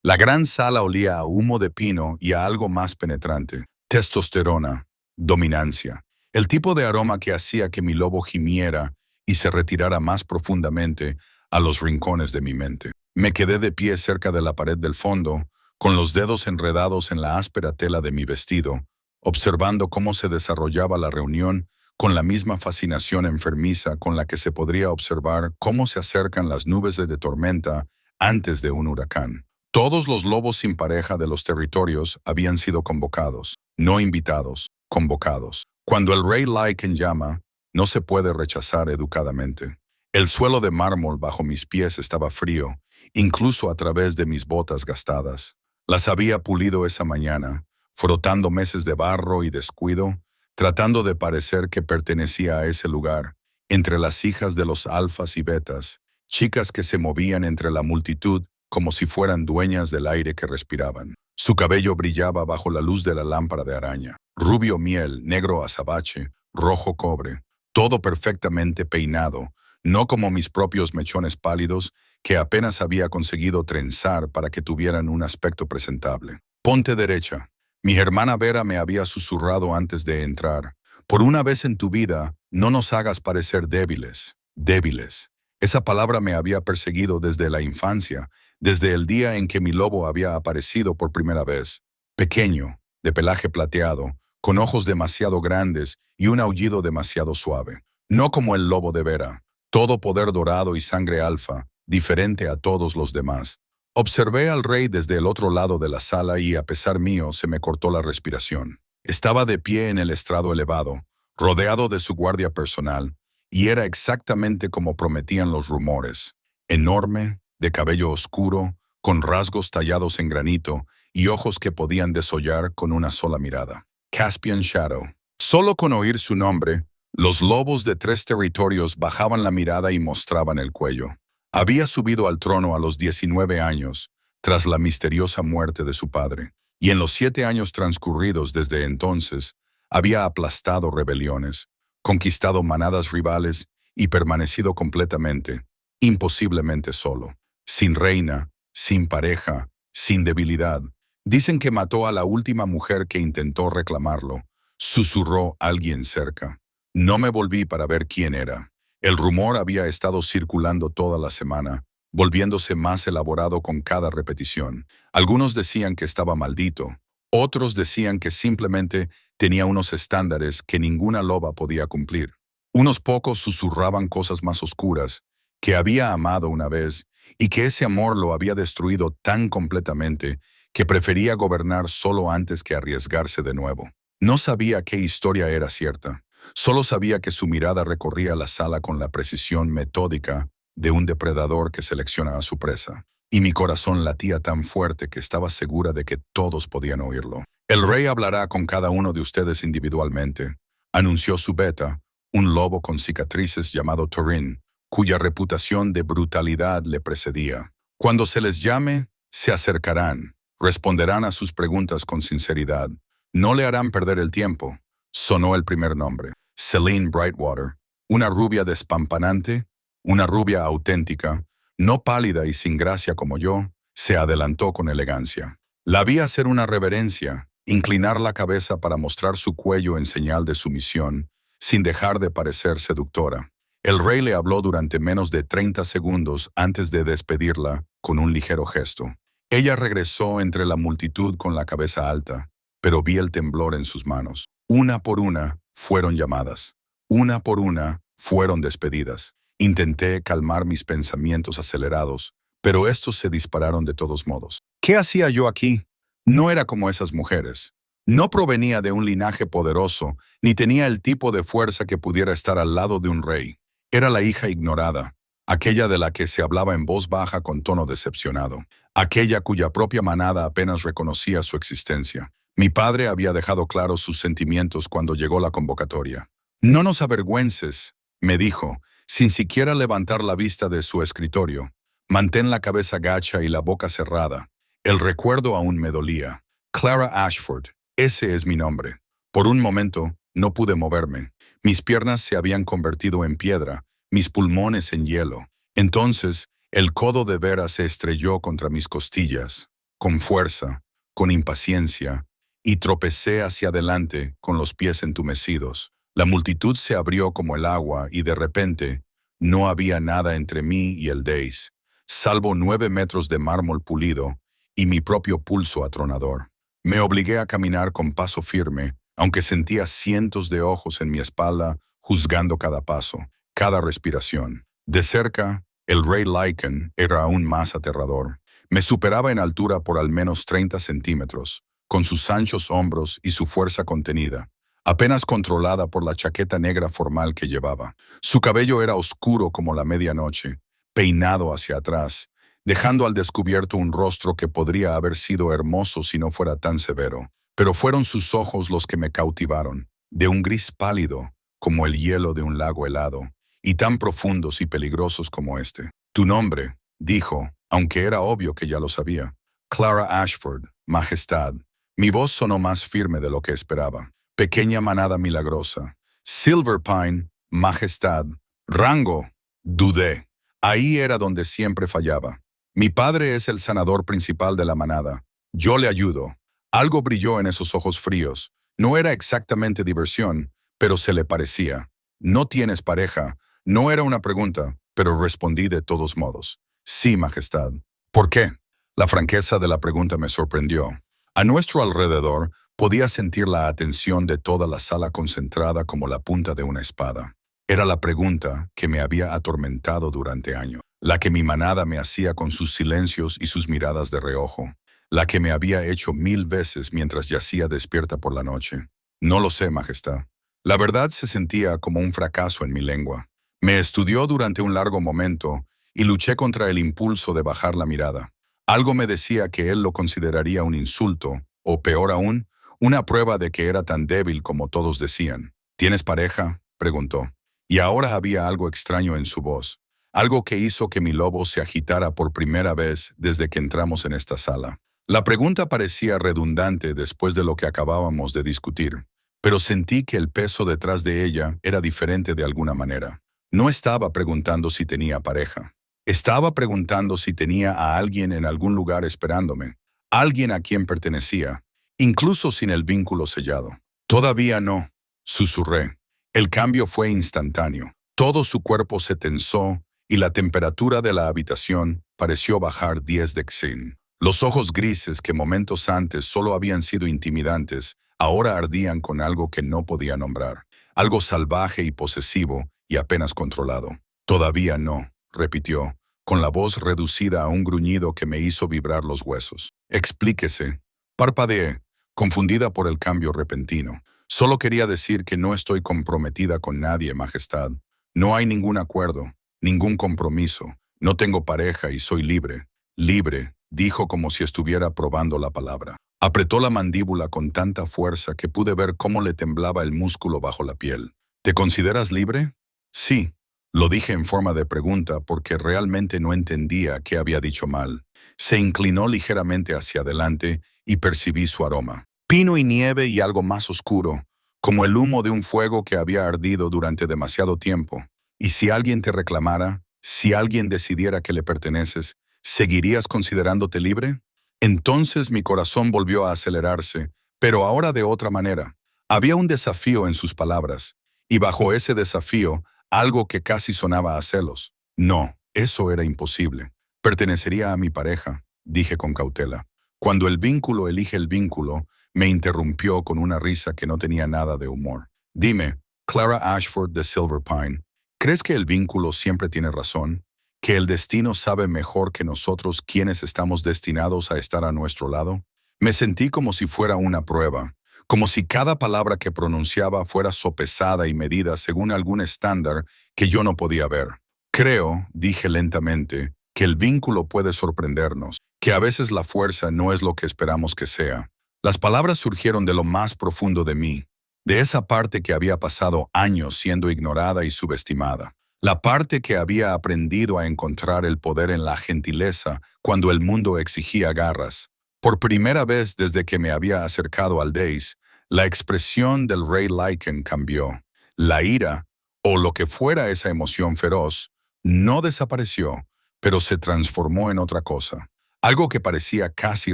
La gran sala olía a humo de pino y a algo más penetrante: testosterona, dominancia. El tipo de aroma que hacía que mi lobo gimiera y se retirara más profundamente a los rincones de mi mente. Me quedé de pie cerca de la pared del fondo, con los dedos enredados en la áspera tela de mi vestido, observando cómo se desarrollaba la reunión con la misma fascinación enfermiza con la que se podría observar cómo se acercan las nubes de tormenta antes de un huracán. Todos los lobos sin pareja de los territorios habían sido convocados, no invitados, convocados. Cuando el rey Lycan llama, no se puede rechazar educadamente. El suelo de mármol bajo mis pies estaba frío, incluso a través de mis botas gastadas. Las había pulido esa mañana, frotando meses de barro y descuido, tratando de parecer que pertenecía a ese lugar, entre las hijas de los alfas y betas, chicas que se movían entre la multitud como si fueran dueñas del aire que respiraban. Su cabello brillaba bajo la luz de la lámpara de araña, rubio miel, negro azabache, rojo cobre, todo perfectamente peinado, no como mis propios mechones pálidos que apenas había conseguido trenzar para que tuvieran un aspecto presentable. Ponte derecha. Mi hermana Vera me había susurrado antes de entrar. Por una vez en tu vida, no nos hagas parecer débiles. Débiles. Esa palabra me había perseguido desde la infancia, desde el día en que mi lobo había aparecido por primera vez. Pequeño, de pelaje plateado, con ojos demasiado grandes y un aullido demasiado suave. No como el lobo de Vera, todo poder dorado y sangre alfa, diferente a todos los demás. Observé al rey desde el otro lado de la sala y, a pesar mío, se me cortó la respiración. Estaba de pie en el estrado elevado, rodeado de su guardia personal, y era exactamente como prometían los rumores. Enorme, de cabello oscuro, con rasgos tallados en granito y ojos que podían desollar con una sola mirada. Caspian Shadow. Solo con oír su nombre, los lobos de 3 territorios bajaban la mirada y mostraban el cuello. Había subido al trono a los 19 años, tras la misteriosa muerte de su padre, y en los 7 años transcurridos desde entonces, había aplastado rebeliones, conquistado manadas rivales y permanecido completamente, imposiblemente solo, sin reina, sin pareja, sin debilidad. Dicen que mató a la última mujer que intentó reclamarlo, susurró alguien cerca. No me volví para ver quién era. El rumor había estado circulando toda la semana, volviéndose más elaborado con cada repetición. Algunos decían que estaba maldito, otros decían que simplemente tenía unos estándares que ninguna loba podía cumplir. Unos pocos susurraban cosas más oscuras, que había amado una vez y que ese amor lo había destruido tan completamente que prefería gobernar solo antes que arriesgarse de nuevo. No sabía qué historia era cierta. Solo sabía que su mirada recorría la sala con la precisión metódica de un depredador que selecciona a su presa. Y mi corazón latía tan fuerte que estaba segura de que todos podían oírlo. El rey hablará con cada uno de ustedes individualmente, anunció su beta, un lobo con cicatrices llamado Torin, cuya reputación de brutalidad le precedía. Cuando se les llame, se acercarán, responderán a sus preguntas con sinceridad. No le harán perder el tiempo. Sonó el primer nombre. Celine Brightwater, una rubia despampanante, una rubia auténtica, no pálida y sin gracia como yo, se adelantó con elegancia. La vi hacer una reverencia, inclinar la cabeza para mostrar su cuello en señal de sumisión, sin dejar de parecer seductora. El rey le habló durante menos de 30 segundos antes de despedirla con un ligero gesto. Ella regresó entre la multitud con la cabeza alta, pero vi el temblor en sus manos. Una por una fueron llamadas. Una por una fueron despedidas. Intenté calmar mis pensamientos acelerados, pero estos se dispararon de todos modos. ¿Qué hacía yo aquí? No era como esas mujeres. No provenía de un linaje poderoso, ni tenía el tipo de fuerza que pudiera estar al lado de un rey. Era la hija ignorada, aquella de la que se hablaba en voz baja con tono decepcionado, aquella cuya propia manada apenas reconocía su existencia. Mi padre había dejado claros sus sentimientos cuando llegó la convocatoria. No nos avergüences, me dijo, sin siquiera levantar la vista de su escritorio. Mantén la cabeza gacha y la boca cerrada. El recuerdo aún me dolía. Clara Ashford, ese es mi nombre. Por un momento, no pude moverme. Mis piernas se habían convertido en piedra, mis pulmones en hielo. Entonces, el codo de Vera se estrelló contra mis costillas. con fuerza, con impaciencia, y tropecé hacia adelante con los pies entumecidos. La multitud se abrió como el agua y de repente no había nada entre mí y el Days, salvo 9 metros de mármol pulido y mi propio pulso atronador. Me obligué a caminar con paso firme, aunque sentía cientos de ojos en mi espalda juzgando cada paso, cada respiración. De cerca, el Rey Lycan era aún más aterrador. Me superaba en altura por al menos 30 centímetros, con sus anchos hombros y su fuerza contenida, apenas controlada por la chaqueta negra formal que llevaba. Su cabello era oscuro como la medianoche, peinado hacia atrás, dejando al descubierto un rostro que podría haber sido hermoso si no fuera tan severo. Pero fueron sus ojos los que me cautivaron, de un gris pálido, como el hielo de un lago helado, y tan profundos y peligrosos como este. Tu nombre, dijo, aunque era obvio que ya lo sabía. Clara Ashford, Majestad. Mi voz sonó más firme de lo que esperaba. Pequeña manada milagrosa. Silverpine, Majestad. Rango. Dudé. Ahí era donde siempre fallaba. Mi padre es el sanador principal de la manada. Yo le ayudo. Algo brilló en esos ojos fríos. No era exactamente diversión, pero se le parecía. ¿No tienes pareja? No era una pregunta, pero respondí de todos modos. Sí, Majestad. ¿Por qué? La franqueza de la pregunta me sorprendió. A nuestro alrededor podía sentir la atención de toda la sala concentrada como la punta de una espada. Era la pregunta que me había atormentado durante años, la que mi manada me hacía con sus silencios y sus miradas de reojo, la que me había hecho 1000 veces mientras yacía despierta por la noche. No lo sé, Majestad. La verdad se sentía como un fracaso en mi lengua. Me estudió durante un largo momento y luché contra el impulso de bajar la mirada. Algo me decía que él lo consideraría un insulto, o peor aún, una prueba de que era tan débil como todos decían. ¿Tienes pareja?, preguntó. Y ahora había algo extraño en su voz, algo que hizo que mi lobo se agitara por primera vez desde que entramos en esta sala. La pregunta parecía redundante después de lo que acabábamos de discutir, pero sentí que el peso detrás de ella era diferente de alguna manera. No estaba preguntando si tenía pareja. Estaba preguntando si tenía a alguien en algún lugar esperándome, alguien a quien pertenecía, incluso sin el vínculo sellado. Todavía no, susurré. El cambio fue instantáneo. Todo su cuerpo se tensó y la temperatura de la habitación pareció bajar 10 Kelvin. Los ojos grises que momentos antes solo habían sido intimidantes, ahora ardían con algo que no podía nombrar, algo salvaje y posesivo y apenas controlado. Todavía no, repitió, con la voz reducida a un gruñido que me hizo vibrar los huesos. Explíquese. Parpadeé, confundida por el cambio repentino. Solo quería decir que no estoy comprometida con nadie, Majestad. No hay ningún acuerdo, ningún compromiso. No tengo pareja y soy libre. Libre, dijo como si estuviera probando la palabra. Apretó la mandíbula con tanta fuerza que pude ver cómo le temblaba el músculo bajo la piel. ¿Te consideras libre? Sí. Lo dije en forma de pregunta porque realmente no entendía qué había dicho mal. Se inclinó ligeramente hacia adelante y percibí su aroma. Pino y nieve y algo más oscuro, como el humo de un fuego que había ardido durante demasiado tiempo. Y si alguien te reclamara, si alguien decidiera que le perteneces, ¿seguirías considerándote libre? Entonces mi corazón volvió a acelerarse, pero ahora de otra manera. Había un desafío en sus palabras, y bajo ese desafío, algo que casi sonaba a celos. No, eso era imposible. Pertenecería a mi pareja, dije con cautela. Cuando el vínculo elige el vínculo, me interrumpió con una risa que no tenía nada de humor. Dime, Clara Ashford de Silverpine, ¿crees que el vínculo siempre tiene razón? ¿Que el destino sabe mejor que nosotros quiénes estamos destinados a estar a nuestro lado? Me sentí como si fuera una prueba, como si cada palabra que pronunciaba fuera sopesada y medida según algún estándar que yo no podía ver. Creo, dije lentamente, que el vínculo puede sorprendernos, que a veces la fuerza no es lo que esperamos que sea. Las palabras surgieron de lo más profundo de mí, de esa parte que había pasado años siendo ignorada y subestimada, la parte que había aprendido a encontrar el poder en la gentileza cuando el mundo exigía garras. Por primera vez desde que me había acercado al Days, la expresión del Rey Lycan cambió. La ira, o lo que fuera esa emoción feroz, no desapareció, pero se transformó en otra cosa. algo que parecía casi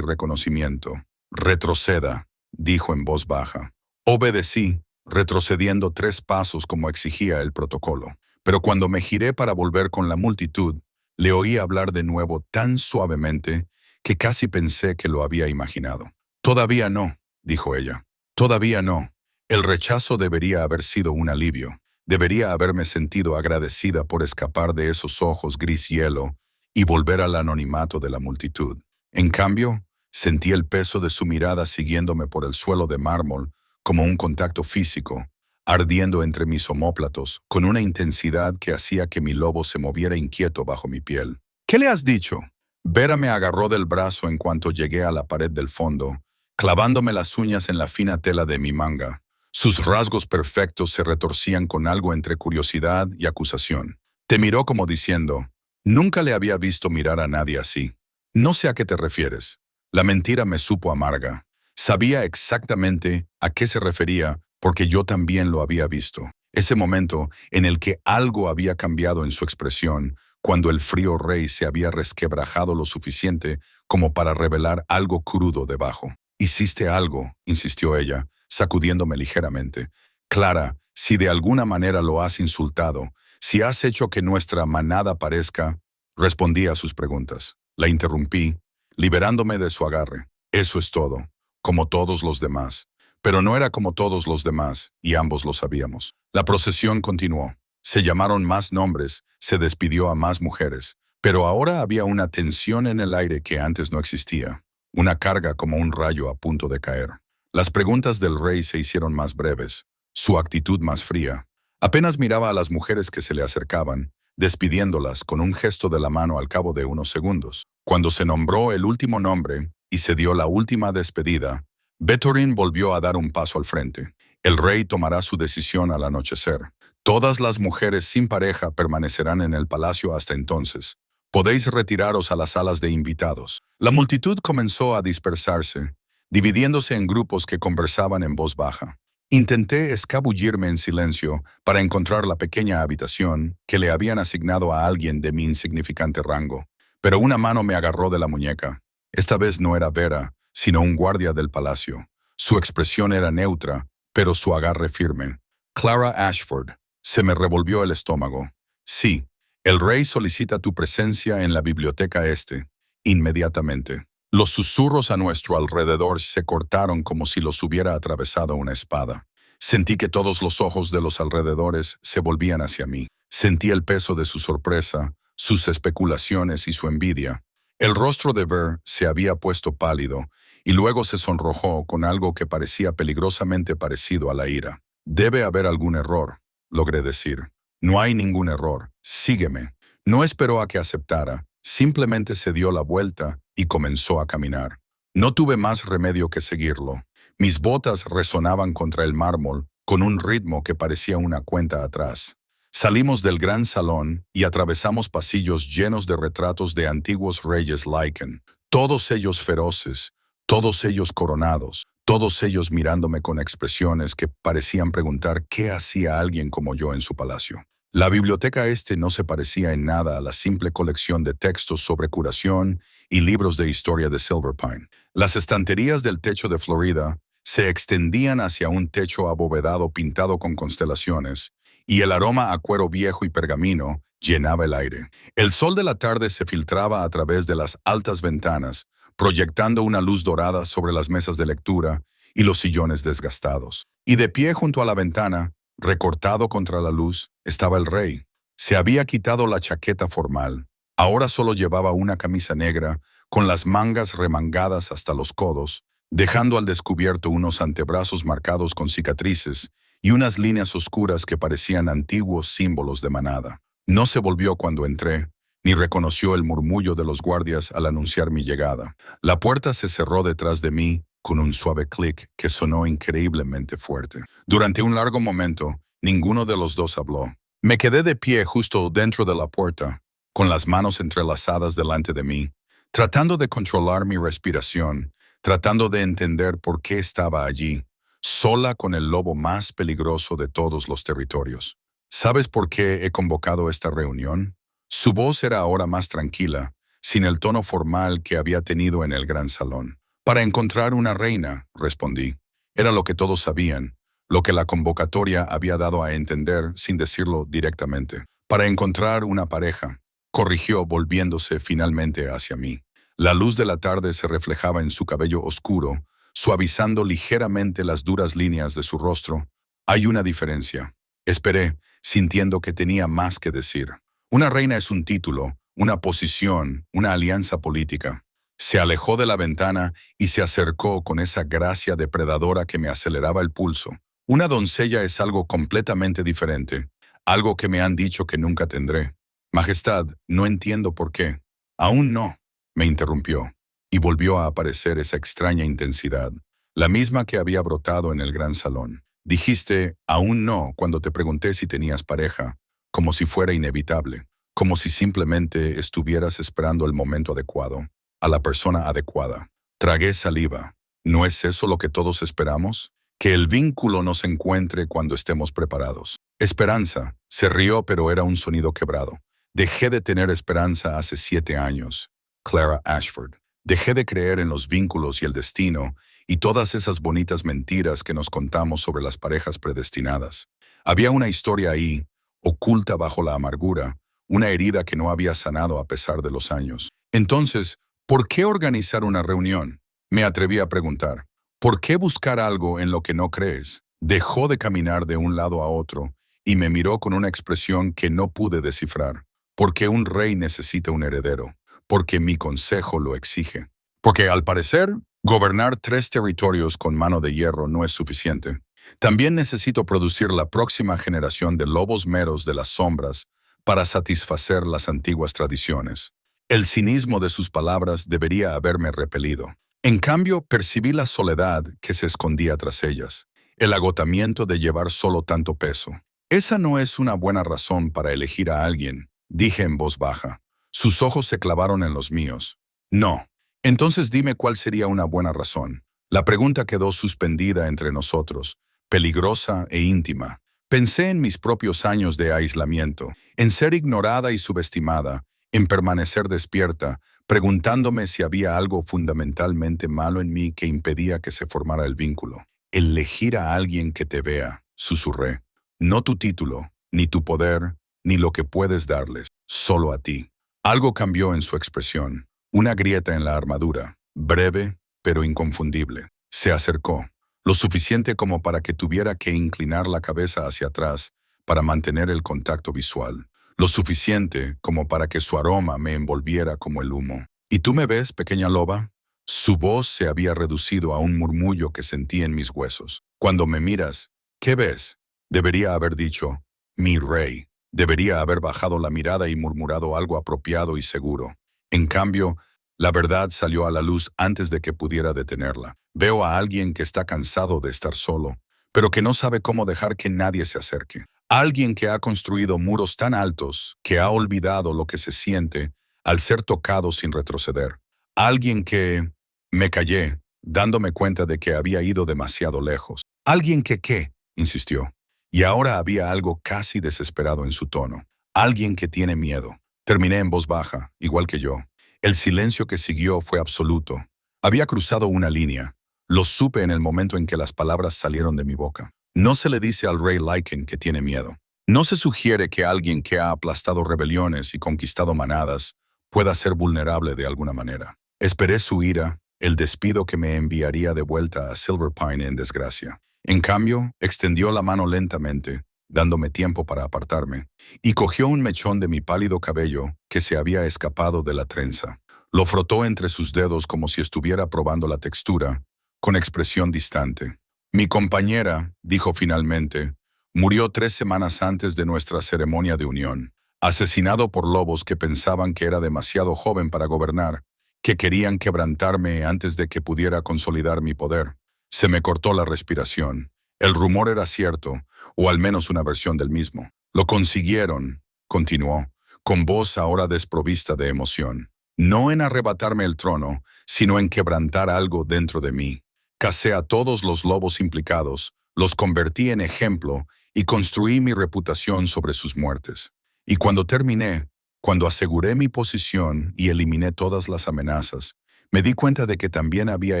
reconocimiento. «Retroceda», dijo en voz baja. Obedecí, retrocediendo 3 pasos como exigía el protocolo. Pero cuando me giré para volver con la multitud, le oí hablar de nuevo tan suavemente que casi pensé que lo había imaginado. «Todavía no», dijo ella. «Todavía no. El rechazo debería haber sido un alivio. Debería haberme sentido agradecida por escapar de esos ojos gris hielo y volver al anonimato de la multitud. En cambio, sentí el peso de su mirada siguiéndome por el suelo de mármol como un contacto físico, ardiendo entre mis omóplatos con una intensidad que hacía que mi lobo se moviera inquieto bajo mi piel. «¿Qué le has dicho?» Vera me agarró del brazo en cuanto llegué a la pared del fondo, clavándome las uñas en la fina tela de mi manga. Sus rasgos perfectos se retorcían con algo entre curiosidad y acusación. Te miró como diciendo, «Nunca le había visto mirar a nadie así. No sé a qué te refieres». La mentira me supo amarga. Sabía exactamente a qué se refería porque yo también lo había visto. Ese momento en el que algo había cambiado en su expresión, cuando el frío rey se había resquebrajado lo suficiente como para revelar algo crudo debajo. «Hiciste algo», insistió ella, sacudiéndome ligeramente. «Clara, si de alguna manera lo has insultado, si has hecho que nuestra manada parezca...» Respondí a sus preguntas. La interrumpí, liberándome de su agarre. «Eso es todo, como todos los demás». Pero no era como todos los demás, y ambos lo sabíamos. La procesión continuó. Se llamaron más nombres, se despidió a más mujeres, pero ahora había una tensión en el aire que antes no existía, una carga como un rayo a punto de caer. Las preguntas del rey se hicieron más breves, su actitud más fría. Apenas miraba a las mujeres que se le acercaban, despidiéndolas con un gesto de la mano al cabo de unos segundos. Cuando se nombró el último nombre y se dio la última despedida, Betorin volvió a dar un paso al frente. «El rey tomará su decisión al anochecer. Todas las mujeres sin pareja permanecerán en el palacio hasta entonces. Podéis retiraros a las salas de invitados». La multitud comenzó a dispersarse, dividiéndose en grupos que conversaban en voz baja. Intenté escabullirme en silencio para encontrar la pequeña habitación que le habían asignado a alguien de mi insignificante rango, pero una mano me agarró de la muñeca. Esta vez no era Vera, sino un guardia del palacio. Su expresión era neutra, pero su agarre firme. «Clara Ashford». Se me revolvió el estómago. «Sí, el rey solicita tu presencia en la biblioteca este, inmediatamente». Los susurros a nuestro alrededor se cortaron como si los hubiera atravesado una espada. Sentí que todos los ojos de los alrededores se volvían hacia mí. Sentí el peso de su sorpresa, sus especulaciones y su envidia. El rostro de Ver se había puesto pálido y luego se sonrojó con algo que parecía peligrosamente parecido a la ira. «Debe haber algún error», logré decir. «No hay ningún error. Sígueme». No esperó a que aceptara. Simplemente se dio la vuelta y comenzó a caminar. No tuve más remedio que seguirlo. Mis botas resonaban contra el mármol con un ritmo que parecía una cuenta atrás. Salimos del gran salón y atravesamos pasillos llenos de retratos de antiguos reyes Lycan, todos ellos feroces, todos ellos coronados, todos ellos mirándome con expresiones que parecían preguntar qué hacía alguien como yo en su palacio. La biblioteca este no se parecía en nada a la simple colección de textos sobre curación y libros de historia de Silverpine. Las estanterías del techo de Florida se extendían hacia un techo abovedado pintado con constelaciones, y el aroma a cuero viejo y pergamino llenaba el aire. El sol de la tarde se filtraba a través de las altas ventanas, proyectando una luz dorada sobre las mesas de lectura y los sillones desgastados. Y de pie junto a la ventana, recortado contra la luz, estaba el rey. Se había quitado la chaqueta formal. Ahora solo llevaba una camisa negra, con las mangas remangadas hasta los codos, dejando al descubierto unos antebrazos marcados con cicatrices y unas líneas oscuras que parecían antiguos símbolos de manada. No se volvió cuando entré, ni reconoció el murmullo de los guardias al anunciar mi llegada. La puerta se cerró detrás de mí con un suave clic que sonó increíblemente fuerte. Durante un largo momento, ninguno de los dos habló. Me quedé de pie justo dentro de la puerta, con las manos entrelazadas delante de mí, tratando de controlar mi respiración, tratando de entender por qué estaba allí, sola con el lobo más peligroso de todos los territorios. ¿Sabes por qué he convocado esta reunión? Su voz era ahora más tranquila, sin el tono formal que había tenido en el gran salón. Para encontrar una reina, respondí. Era lo que todos sabían, lo que la convocatoria había dado a entender sin decirlo directamente. Para encontrar una pareja, corrigió volviéndose finalmente hacia mí. La luz de la tarde se reflejaba en su cabello oscuro, suavizando ligeramente las duras líneas de su rostro. Hay una diferencia. Esperé, sintiendo que tenía más que decir. Una reina es un título, una posición, una alianza política. Se alejó de la ventana y se acercó con esa gracia depredadora que me aceleraba el pulso. Una doncella es algo completamente diferente, algo que me han dicho que nunca tendré. Majestad, no entiendo por qué. Aún no, me interrumpió, y volvió a aparecer esa extraña intensidad, la misma que había brotado en el gran salón. Dijiste, aún no, cuando te pregunté si tenías pareja, como si fuera inevitable, como si simplemente estuvieras esperando el momento adecuado, a la persona adecuada. Tragué saliva. ¿No es eso lo que todos esperamos? Que el vínculo nos encuentre cuando estemos preparados. Esperanza. Se rió, pero era un sonido quebrado. Dejé de tener esperanza hace 7 años. Clara Ashford. Dejé de creer en los vínculos y el destino y todas esas bonitas mentiras que nos contamos sobre las parejas predestinadas. Había una historia ahí, oculta bajo la amargura, una herida que no había sanado a pesar de los años. Entonces, ¿por qué organizar una reunión? Me atreví a preguntar. ¿Por qué buscar algo en lo que no crees? Dejó de caminar de un lado a otro y me miró con una expresión que no pude descifrar. Porque un rey necesita un heredero. Porque mi consejo lo exige. Porque, al parecer, gobernar 3 territorios con mano de hierro no es suficiente. También necesito producir la próxima generación de lobos meros de las sombras para satisfacer las antiguas tradiciones. El cinismo de sus palabras debería haberme repelido. En cambio, percibí la soledad que se escondía tras ellas, el agotamiento de llevar solo tanto peso. Esa no es una buena razón para elegir a alguien, dije en voz baja. Sus ojos se clavaron en los míos. No. Entonces dime cuál sería una buena razón. La pregunta quedó suspendida entre nosotros, peligrosa e íntima. Pensé en mis propios años de aislamiento, en ser ignorada y subestimada, en permanecer despierta, preguntándome si había algo fundamentalmente malo en mí que impedía que se formara el vínculo. Elegir a alguien que te vea, susurré. No tu título, ni tu poder, ni lo que puedes darles, solo a ti. Algo cambió en su expresión, una grieta en la armadura, breve pero inconfundible. Se acercó, lo suficiente como para que tuviera que inclinar la cabeza hacia atrás para mantener el contacto visual, lo suficiente como para que su aroma me envolviera como el humo. ¿Y tú me ves, pequeña loba? Su voz se había reducido a un murmullo que sentí en mis huesos. Cuando me miras, ¿qué ves? Debería haber dicho, mi rey. Debería haber bajado la mirada y murmurado algo apropiado y seguro. En cambio, la verdad salió a la luz antes de que pudiera detenerla. Veo a alguien que está cansado de estar solo, pero que no sabe cómo dejar que nadie se acerque. Alguien que ha construido muros tan altos que ha olvidado lo que se siente al ser tocado sin retroceder. Alguien que... Me callé, dándome cuenta de que había ido demasiado lejos. ¿Alguien que qué? Insistió. Y ahora había algo casi desesperado en su tono. Alguien que tiene miedo. Terminé en voz baja, igual que yo. El silencio que siguió fue absoluto. Había cruzado una línea. Lo supe en el momento en que las palabras salieron de mi boca. No se le dice al rey Lycan que tiene miedo. No se sugiere que alguien que ha aplastado rebeliones y conquistado manadas pueda ser vulnerable de alguna manera. Esperé su ira, el despido que me enviaría de vuelta a Silverpine en desgracia. En cambio, extendió la mano lentamente, dándome tiempo para apartarme, y cogió un mechón de mi pálido cabello que se había escapado de la trenza. Lo frotó entre sus dedos como si estuviera probando la textura, con expresión distante. Mi compañera, dijo finalmente, murió 3 semanas antes de nuestra ceremonia de unión, asesinado por lobos que pensaban que era demasiado joven para gobernar, que querían quebrantarme antes de que pudiera consolidar mi poder. Se me cortó la respiración. El rumor era cierto, o al menos una versión del mismo. Lo consiguieron, continuó, con voz ahora desprovista de emoción. No en arrebatarme el trono, sino en quebrantar algo dentro de mí. Cacé a todos los lobos implicados, los convertí en ejemplo y construí mi reputación sobre sus muertes. Y cuando terminé, Cuando aseguré mi posición y eliminé todas las amenazas, me di cuenta de que también había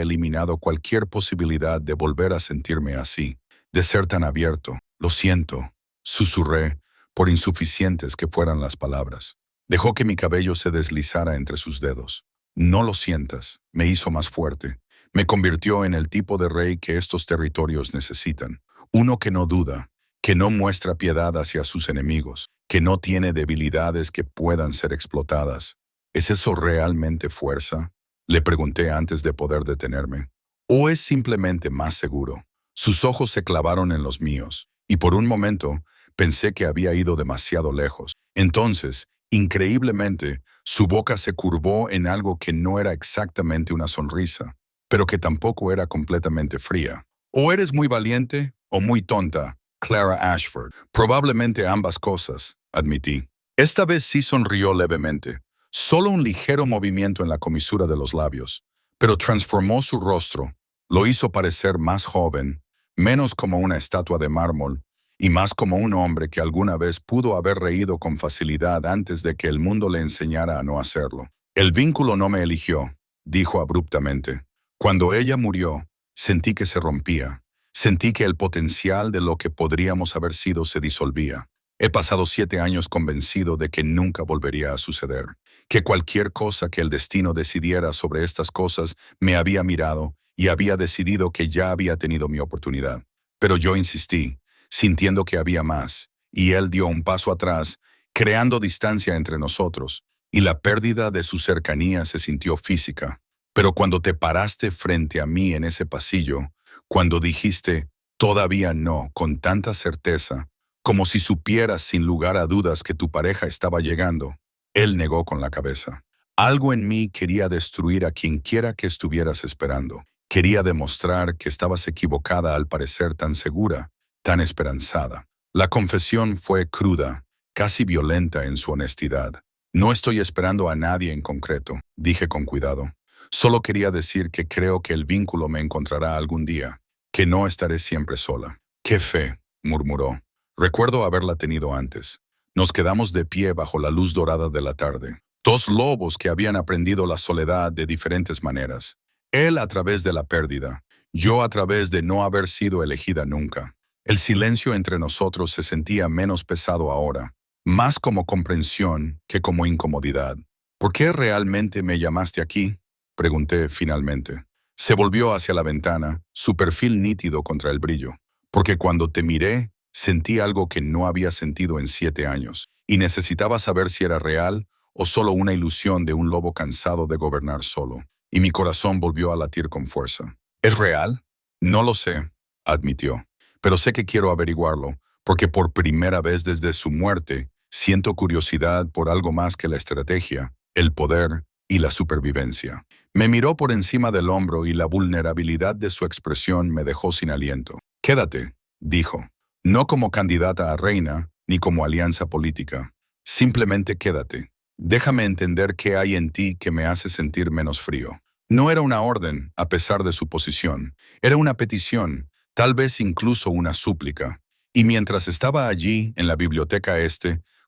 eliminado cualquier posibilidad de volver a sentirme así, de ser tan abierto. Lo siento, susurré, por insuficientes que fueran las palabras. Dejó que mi cabello se deslizara entre sus dedos. No lo sientas, me hizo más fuerte. Me convirtió en el tipo de rey que estos territorios necesitan. Uno que no duda, que no muestra piedad hacia sus enemigos, que no tiene debilidades que puedan ser explotadas. ¿Es eso realmente fuerza? Le pregunté antes de poder detenerme. ¿O es simplemente más seguro? Sus ojos se clavaron en los míos, y por un momento pensé que había ido demasiado lejos. Entonces, increíblemente, su boca se curvó en algo que no era exactamente una sonrisa, pero que tampoco era completamente fría. O eres muy valiente o muy tonta, Clara Ashford. Probablemente ambas cosas, admití. Esta vez sí sonrió levemente, solo un ligero movimiento en la comisura de los labios, pero transformó su rostro, lo hizo parecer más joven, menos como una estatua de mármol, y más como un hombre que alguna vez pudo haber reído con facilidad antes de que el mundo le enseñara a no hacerlo. El vínculo no me eligió, dijo abruptamente. Cuando ella murió, sentí que se rompía. Sentí que el potencial de lo que podríamos haber sido se disolvía. He pasado 7 años convencido de que nunca volvería a suceder, que cualquier cosa que el destino decidiera sobre estas cosas me había mirado y había decidido que ya había tenido mi oportunidad. Pero yo insistí, sintiendo que había más, y él dio un paso atrás, creando distancia entre nosotros, y la pérdida de su cercanía se sintió física. Pero cuando te paraste frente a mí en ese pasillo, cuando dijiste, todavía no, con tanta certeza, como si supieras sin lugar a dudas que tu pareja estaba llegando, él negó con la cabeza. Algo en mí quería destruir a quien quiera que estuvieras esperando. Quería demostrar que estabas equivocada al parecer tan segura, tan esperanzada. La confesión fue cruda, casi violenta en su honestidad. No estoy esperando a nadie en concreto, dije con cuidado. Solo quería decir que creo que el vínculo me encontrará algún día, que no estaré siempre sola. ¡Qué fe!, murmuró. Recuerdo haberla tenido antes. Nos quedamos de pie bajo la luz dorada de la tarde. Dos lobos que habían aprendido la soledad de diferentes maneras. Él a través de la pérdida, yo a través de no haber sido elegida nunca. El silencio entre nosotros se sentía menos pesado ahora, más como comprensión que como incomodidad. ¿Por qué realmente me llamaste aquí?, pregunté finalmente. Se volvió hacia la ventana, su perfil nítido contra el brillo. Porque cuando te miré, sentí algo que no había sentido en 7 años, y necesitaba saber si era real o solo una ilusión de un lobo cansado de gobernar solo. Y mi corazón volvió a latir con fuerza. ¿Es real? No lo sé, admitió. Pero sé que quiero averiguarlo, porque por primera vez desde su muerte, siento curiosidad por algo más que la estrategia, el poder y la supervivencia. Me miró por encima del hombro y la vulnerabilidad de su expresión me dejó sin aliento. Quédate, dijo. No como candidata a reina, ni como alianza política. Simplemente quédate. Déjame entender qué hay en ti que me hace sentir menos frío. No era una orden, a pesar de su posición. Era una petición, tal vez incluso una súplica. Y mientras estaba allí, en la biblioteca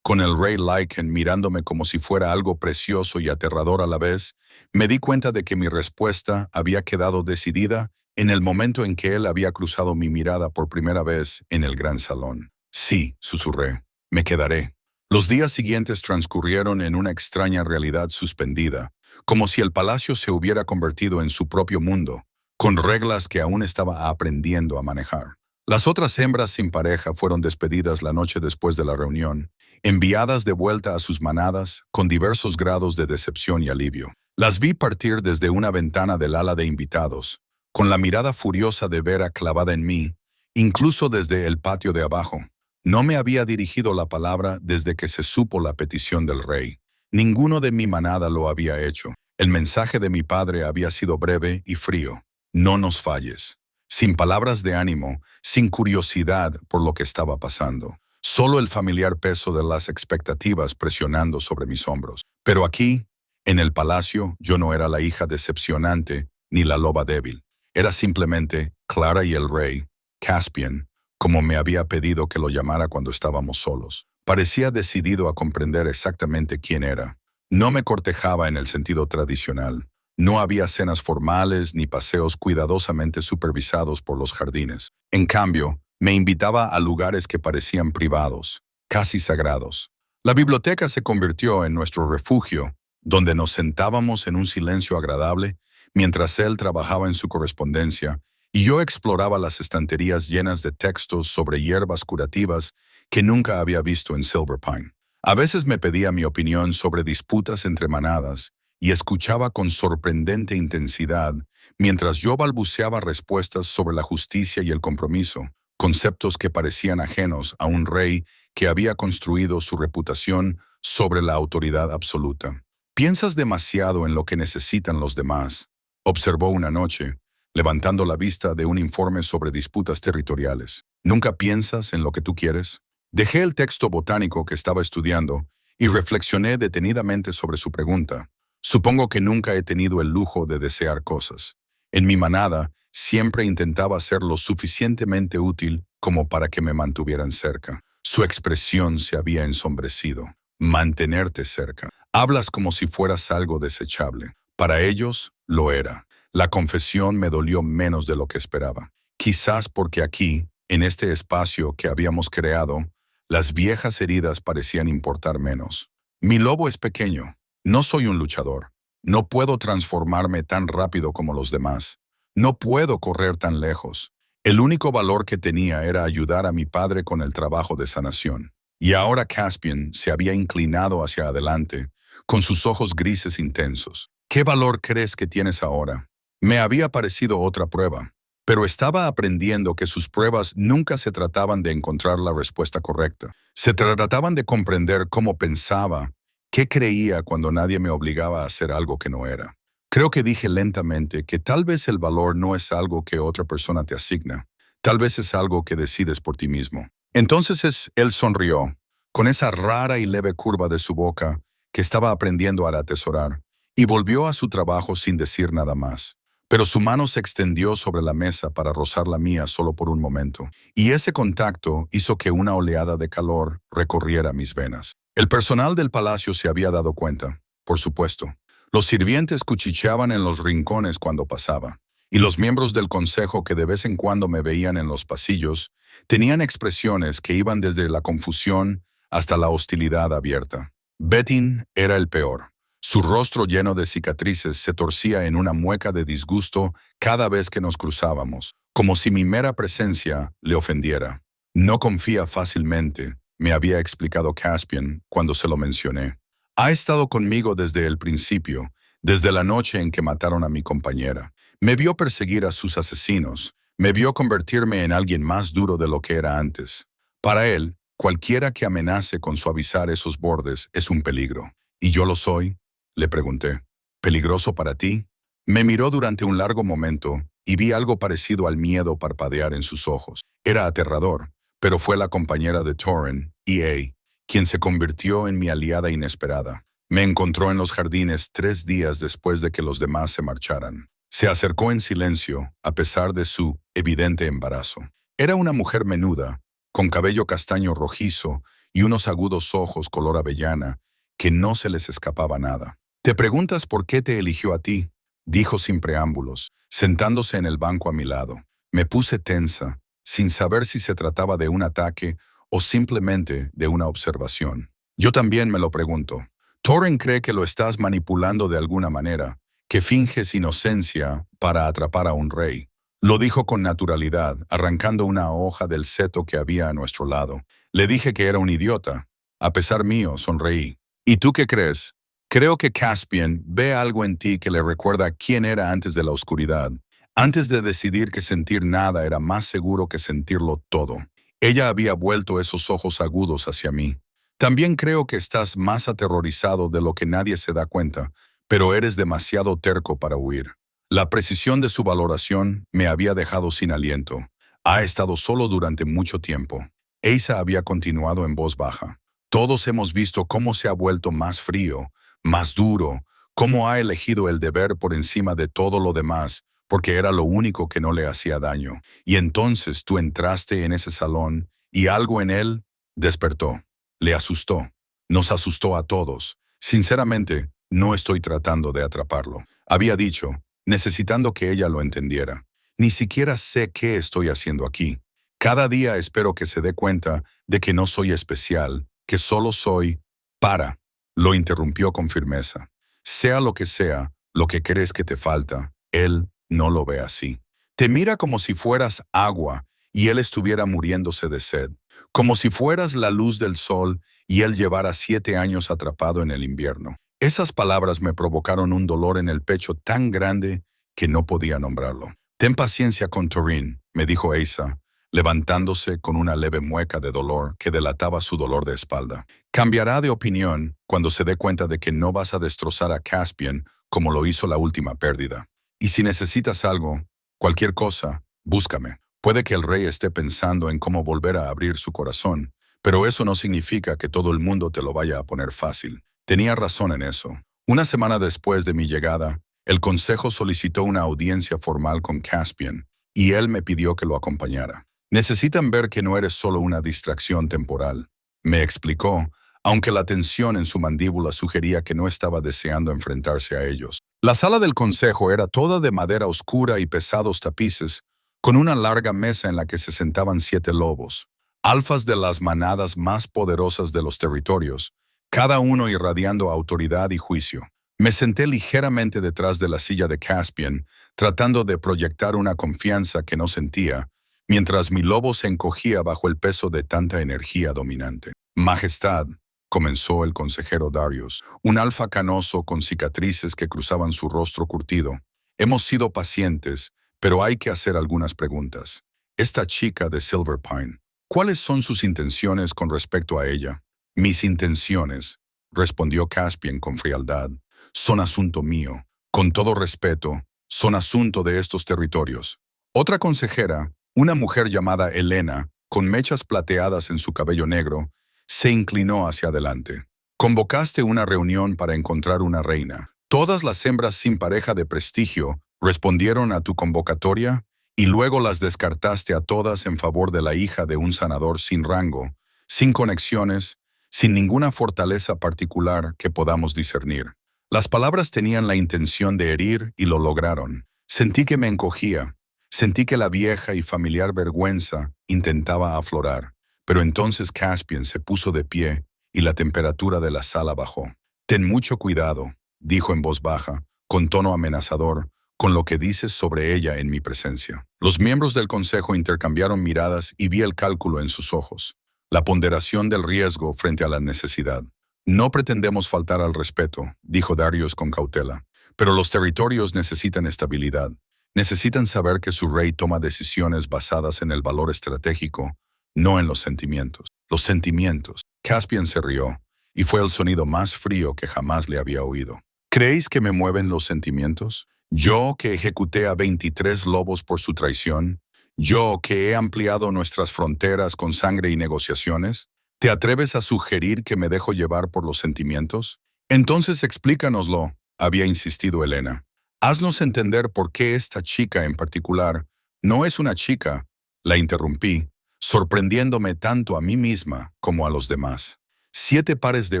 con el rey Lycan mirándome como si fuera algo precioso y aterrador a la vez, me di cuenta de que mi respuesta había quedado decidida en el momento en que él había cruzado mi mirada por primera vez en el gran salón. Sí, susurré, me quedaré. Los días siguientes transcurrieron en una extraña realidad suspendida, como si el palacio se hubiera convertido en su propio mundo, con reglas que aún estaba aprendiendo a manejar. Las otras hembras sin pareja fueron despedidas la noche después de la reunión, enviadas de vuelta a sus manadas con diversos grados de decepción y alivio. Las vi partir desde una ventana del ala de invitados, con la mirada furiosa de Vera clavada en mí, incluso desde el patio de abajo. No me había dirigido la palabra desde que se supo la petición del rey. Ninguno de mi manada lo había hecho. El mensaje de mi padre había sido breve y frío. No nos falles. Sin palabras de ánimo, sin curiosidad por lo que estaba pasando. Solo el familiar peso de las expectativas presionando sobre mis hombros. Pero aquí, en el palacio, yo no era la hija decepcionante ni la loba débil. Era simplemente Clara y el rey, Caspian, como me había pedido que lo llamara cuando estábamos solos. Parecía decidido a comprender exactamente quién era. No me cortejaba en el sentido tradicional. No había cenas formales ni paseos cuidadosamente supervisados por los jardines. En cambio, me invitaba a lugares que parecían privados, casi sagrados. La biblioteca se convirtió en nuestro refugio, donde nos sentábamos en un silencio agradable mientras él trabajaba en su correspondencia y yo exploraba las estanterías llenas de textos sobre hierbas curativas que nunca había visto en Silver Pine. A veces me pedía mi opinión sobre disputas entre manadas y escuchaba con sorprendente intensidad mientras yo balbuceaba respuestas sobre la justicia y el compromiso, conceptos que parecían ajenos a un rey que había construido su reputación sobre la autoridad absoluta. «Piensas demasiado en lo que necesitan los demás», observó una noche, levantando la vista de un informe sobre disputas territoriales. «¿Nunca piensas en lo que tú quieres?» Dejé el texto botánico que estaba estudiando y reflexioné detenidamente sobre su pregunta. Supongo que nunca he tenido el lujo de desear cosas. En mi manada, siempre intentaba ser lo suficientemente útil como para que me mantuvieran cerca. Su expresión se había ensombrecido. «Mantenerte cerca. Hablas como si fueras algo desechable». Para ellos, lo era. La confesión me dolió menos de lo que esperaba. Quizás porque aquí, en este espacio que habíamos creado, las viejas heridas parecían importar menos. «Mi lobo es pequeño. No soy un luchador. No puedo transformarme tan rápido como los demás. No puedo correr tan lejos». El único valor que tenía era ayudar a mi padre con el trabajo de sanación. Y ahora Caspian se había inclinado hacia adelante, con sus ojos grises intensos. «¿Qué valor crees que tienes ahora?» Me había parecido otra prueba, pero estaba aprendiendo que sus pruebas nunca se trataban de encontrar la respuesta correcta. Se trataban de comprender cómo pensaba, qué creía cuando nadie me obligaba a hacer algo que no era. Creo que dije lentamente que tal vez el valor no es algo que otra persona te asigna, tal vez es algo que decides por ti mismo. Entonces él sonrió, con esa rara y leve curva de su boca que estaba aprendiendo a atesorar, y volvió a su trabajo sin decir nada más. Pero su mano se extendió sobre la mesa para rozar la mía solo por un momento, y ese contacto hizo que una oleada de calor recorriera mis venas. El personal del palacio se había dado cuenta, por supuesto. Los sirvientes cuchicheaban en los rincones cuando pasaba, y los miembros del consejo que de vez en cuando me veían en los pasillos tenían expresiones que iban desde la confusión hasta la hostilidad abierta. Bettin era el peor. Su rostro lleno de cicatrices se torcía en una mueca de disgusto cada vez que nos cruzábamos, como si mi mera presencia le ofendiera. «No confía fácilmente», me había explicado Caspian cuando se lo mencioné. «Ha estado conmigo desde el principio, desde la noche en que mataron a mi compañera. Me vio perseguir a sus asesinos, me vio convertirme en alguien más duro de lo que era antes. Para él, cualquiera que amenace con suavizar esos bordes es un peligro. ¿Y yo lo soy?», le pregunté. «¿Peligroso para ti?» Me miró durante un largo momento y vi algo parecido al miedo parpadear en sus ojos. Era aterrador, pero fue la compañera de Torren, E.A., quien se convirtió en mi aliada inesperada. Me encontró en los jardines 3 días después de que los demás se marcharan. Se acercó en silencio, a pesar de su evidente embarazo. Era una mujer menuda, con cabello castaño rojizo y unos agudos ojos color avellana, que no se les escapaba nada. «¿Te preguntas por qué te eligió a ti?», dijo sin preámbulos, sentándose en el banco a mi lado. Me puse tensa, sin saber si se trataba de un ataque o simplemente de una observación. «Yo también me lo pregunto. Torren cree que lo estás manipulando de alguna manera, que finges inocencia para atrapar a un rey». Lo dijo con naturalidad, arrancando una hoja del seto que había a nuestro lado. Le dije que era un idiota. A pesar mío, sonreí. «¿Y tú qué crees?» «Creo que Caspian ve algo en ti que le recuerda quién era antes de la oscuridad, antes de decidir que sentir nada era más seguro que sentirlo todo». Ella había vuelto esos ojos agudos hacia mí. «También creo que estás más aterrorizado de lo que nadie se da cuenta, pero eres demasiado terco para huir». La precisión de su valoración me había dejado sin aliento. «Ha estado solo durante mucho tiempo». Asa había continuado en voz baja. «Todos hemos visto cómo se ha vuelto más frío, más duro, cómo ha elegido el deber por encima de todo lo demás, porque era lo único que no le hacía daño. Y entonces tú entraste en ese salón y algo en él despertó. Le asustó. Nos asustó a todos. Sinceramente, no estoy tratando de atraparlo. Había dicho, necesitando que ella lo entendiera. Ni siquiera sé qué estoy haciendo aquí. Cada día espero que se dé cuenta de que no soy especial, que solo soy... Para. Lo interrumpió con firmeza. Sea lo que crees que te falta, él no lo ve así. Te mira como si fueras agua y él estuviera muriéndose de sed. Como si fueras la luz del sol y él llevara 7 años atrapado en el invierno. Esas palabras me provocaron un dolor en el pecho tan grande que no podía nombrarlo. Ten paciencia con Torin, me dijo Asa, levantándose con una leve mueca de dolor que delataba su dolor de espalda. Cambiará de opinión cuando se dé cuenta de que no vas a destrozar a Caspian como lo hizo la última pérdida. Y si necesitas algo, cualquier cosa, búscame. Puede que el rey esté pensando en cómo volver a abrir su corazón, pero eso no significa que todo el mundo te lo vaya a poner fácil. Tenía razón en eso. Una semana después de mi llegada, el consejo solicitó una audiencia formal con Caspian, y él me pidió que lo acompañara. Necesitan ver que no eres solo una distracción temporal, me explicó, aunque la tensión en su mandíbula sugería que no estaba deseando enfrentarse a ellos. La sala del consejo era toda de madera oscura y pesados tapices, con una larga mesa en la que se sentaban 7 lobos, alfas de las manadas más poderosas de los territorios, cada uno irradiando autoridad y juicio. Me senté ligeramente detrás de la silla de Caspian, tratando de proyectar una confianza que no sentía, mientras mi lobo se encogía bajo el peso de tanta energía dominante. Majestad, comenzó el consejero Darius, un alfa canoso con cicatrices que cruzaban su rostro curtido. Hemos sido pacientes, pero hay que hacer algunas preguntas. Esta chica de Silver Pine, ¿cuáles son sus intenciones con respecto a ella? Mis intenciones, respondió Caspian con frialdad, son asunto mío. Con todo respeto, son asunto de estos territorios. Otra consejera, una mujer llamada Elena, con mechas plateadas en su cabello negro, se inclinó hacia adelante. Convocaste una reunión para encontrar una reina. Todas las hembras sin pareja de prestigio respondieron a tu convocatoria y luego las descartaste a todas en favor de la hija de un sanador sin rango, sin conexiones, sin ninguna fortaleza particular que podamos discernir. Las palabras tenían la intención de herir y lo lograron. Sentí que me encogía. Sentí que la vieja y familiar vergüenza intentaba aflorar. Pero entonces Caspian se puso de pie y la temperatura de la sala bajó. Ten mucho cuidado, dijo en voz baja, con tono amenazador, con lo que dices sobre ella en mi presencia. Los miembros del consejo intercambiaron miradas y vi el cálculo en sus ojos. La ponderación del riesgo frente a la necesidad. No pretendemos faltar al respeto, dijo Darius con cautela, pero los territorios necesitan estabilidad. Necesitan saber que su rey toma decisiones basadas en el valor estratégico, no en los sentimientos. Los sentimientos. Caspian se rió, y fue el sonido más frío que jamás le había oído. ¿Creéis que me mueven los sentimientos? Yo que ejecuté a 23 lobos por su traición, yo que he ampliado nuestras fronteras con sangre y negociaciones, ¿te atreves a sugerir que me dejo llevar por los sentimientos? Entonces explícanoslo, había insistido Elena. Haznos entender por qué esta chica en particular no es una chica, la interrumpí, sorprendiéndome tanto a mí misma como a los demás. 7 pares de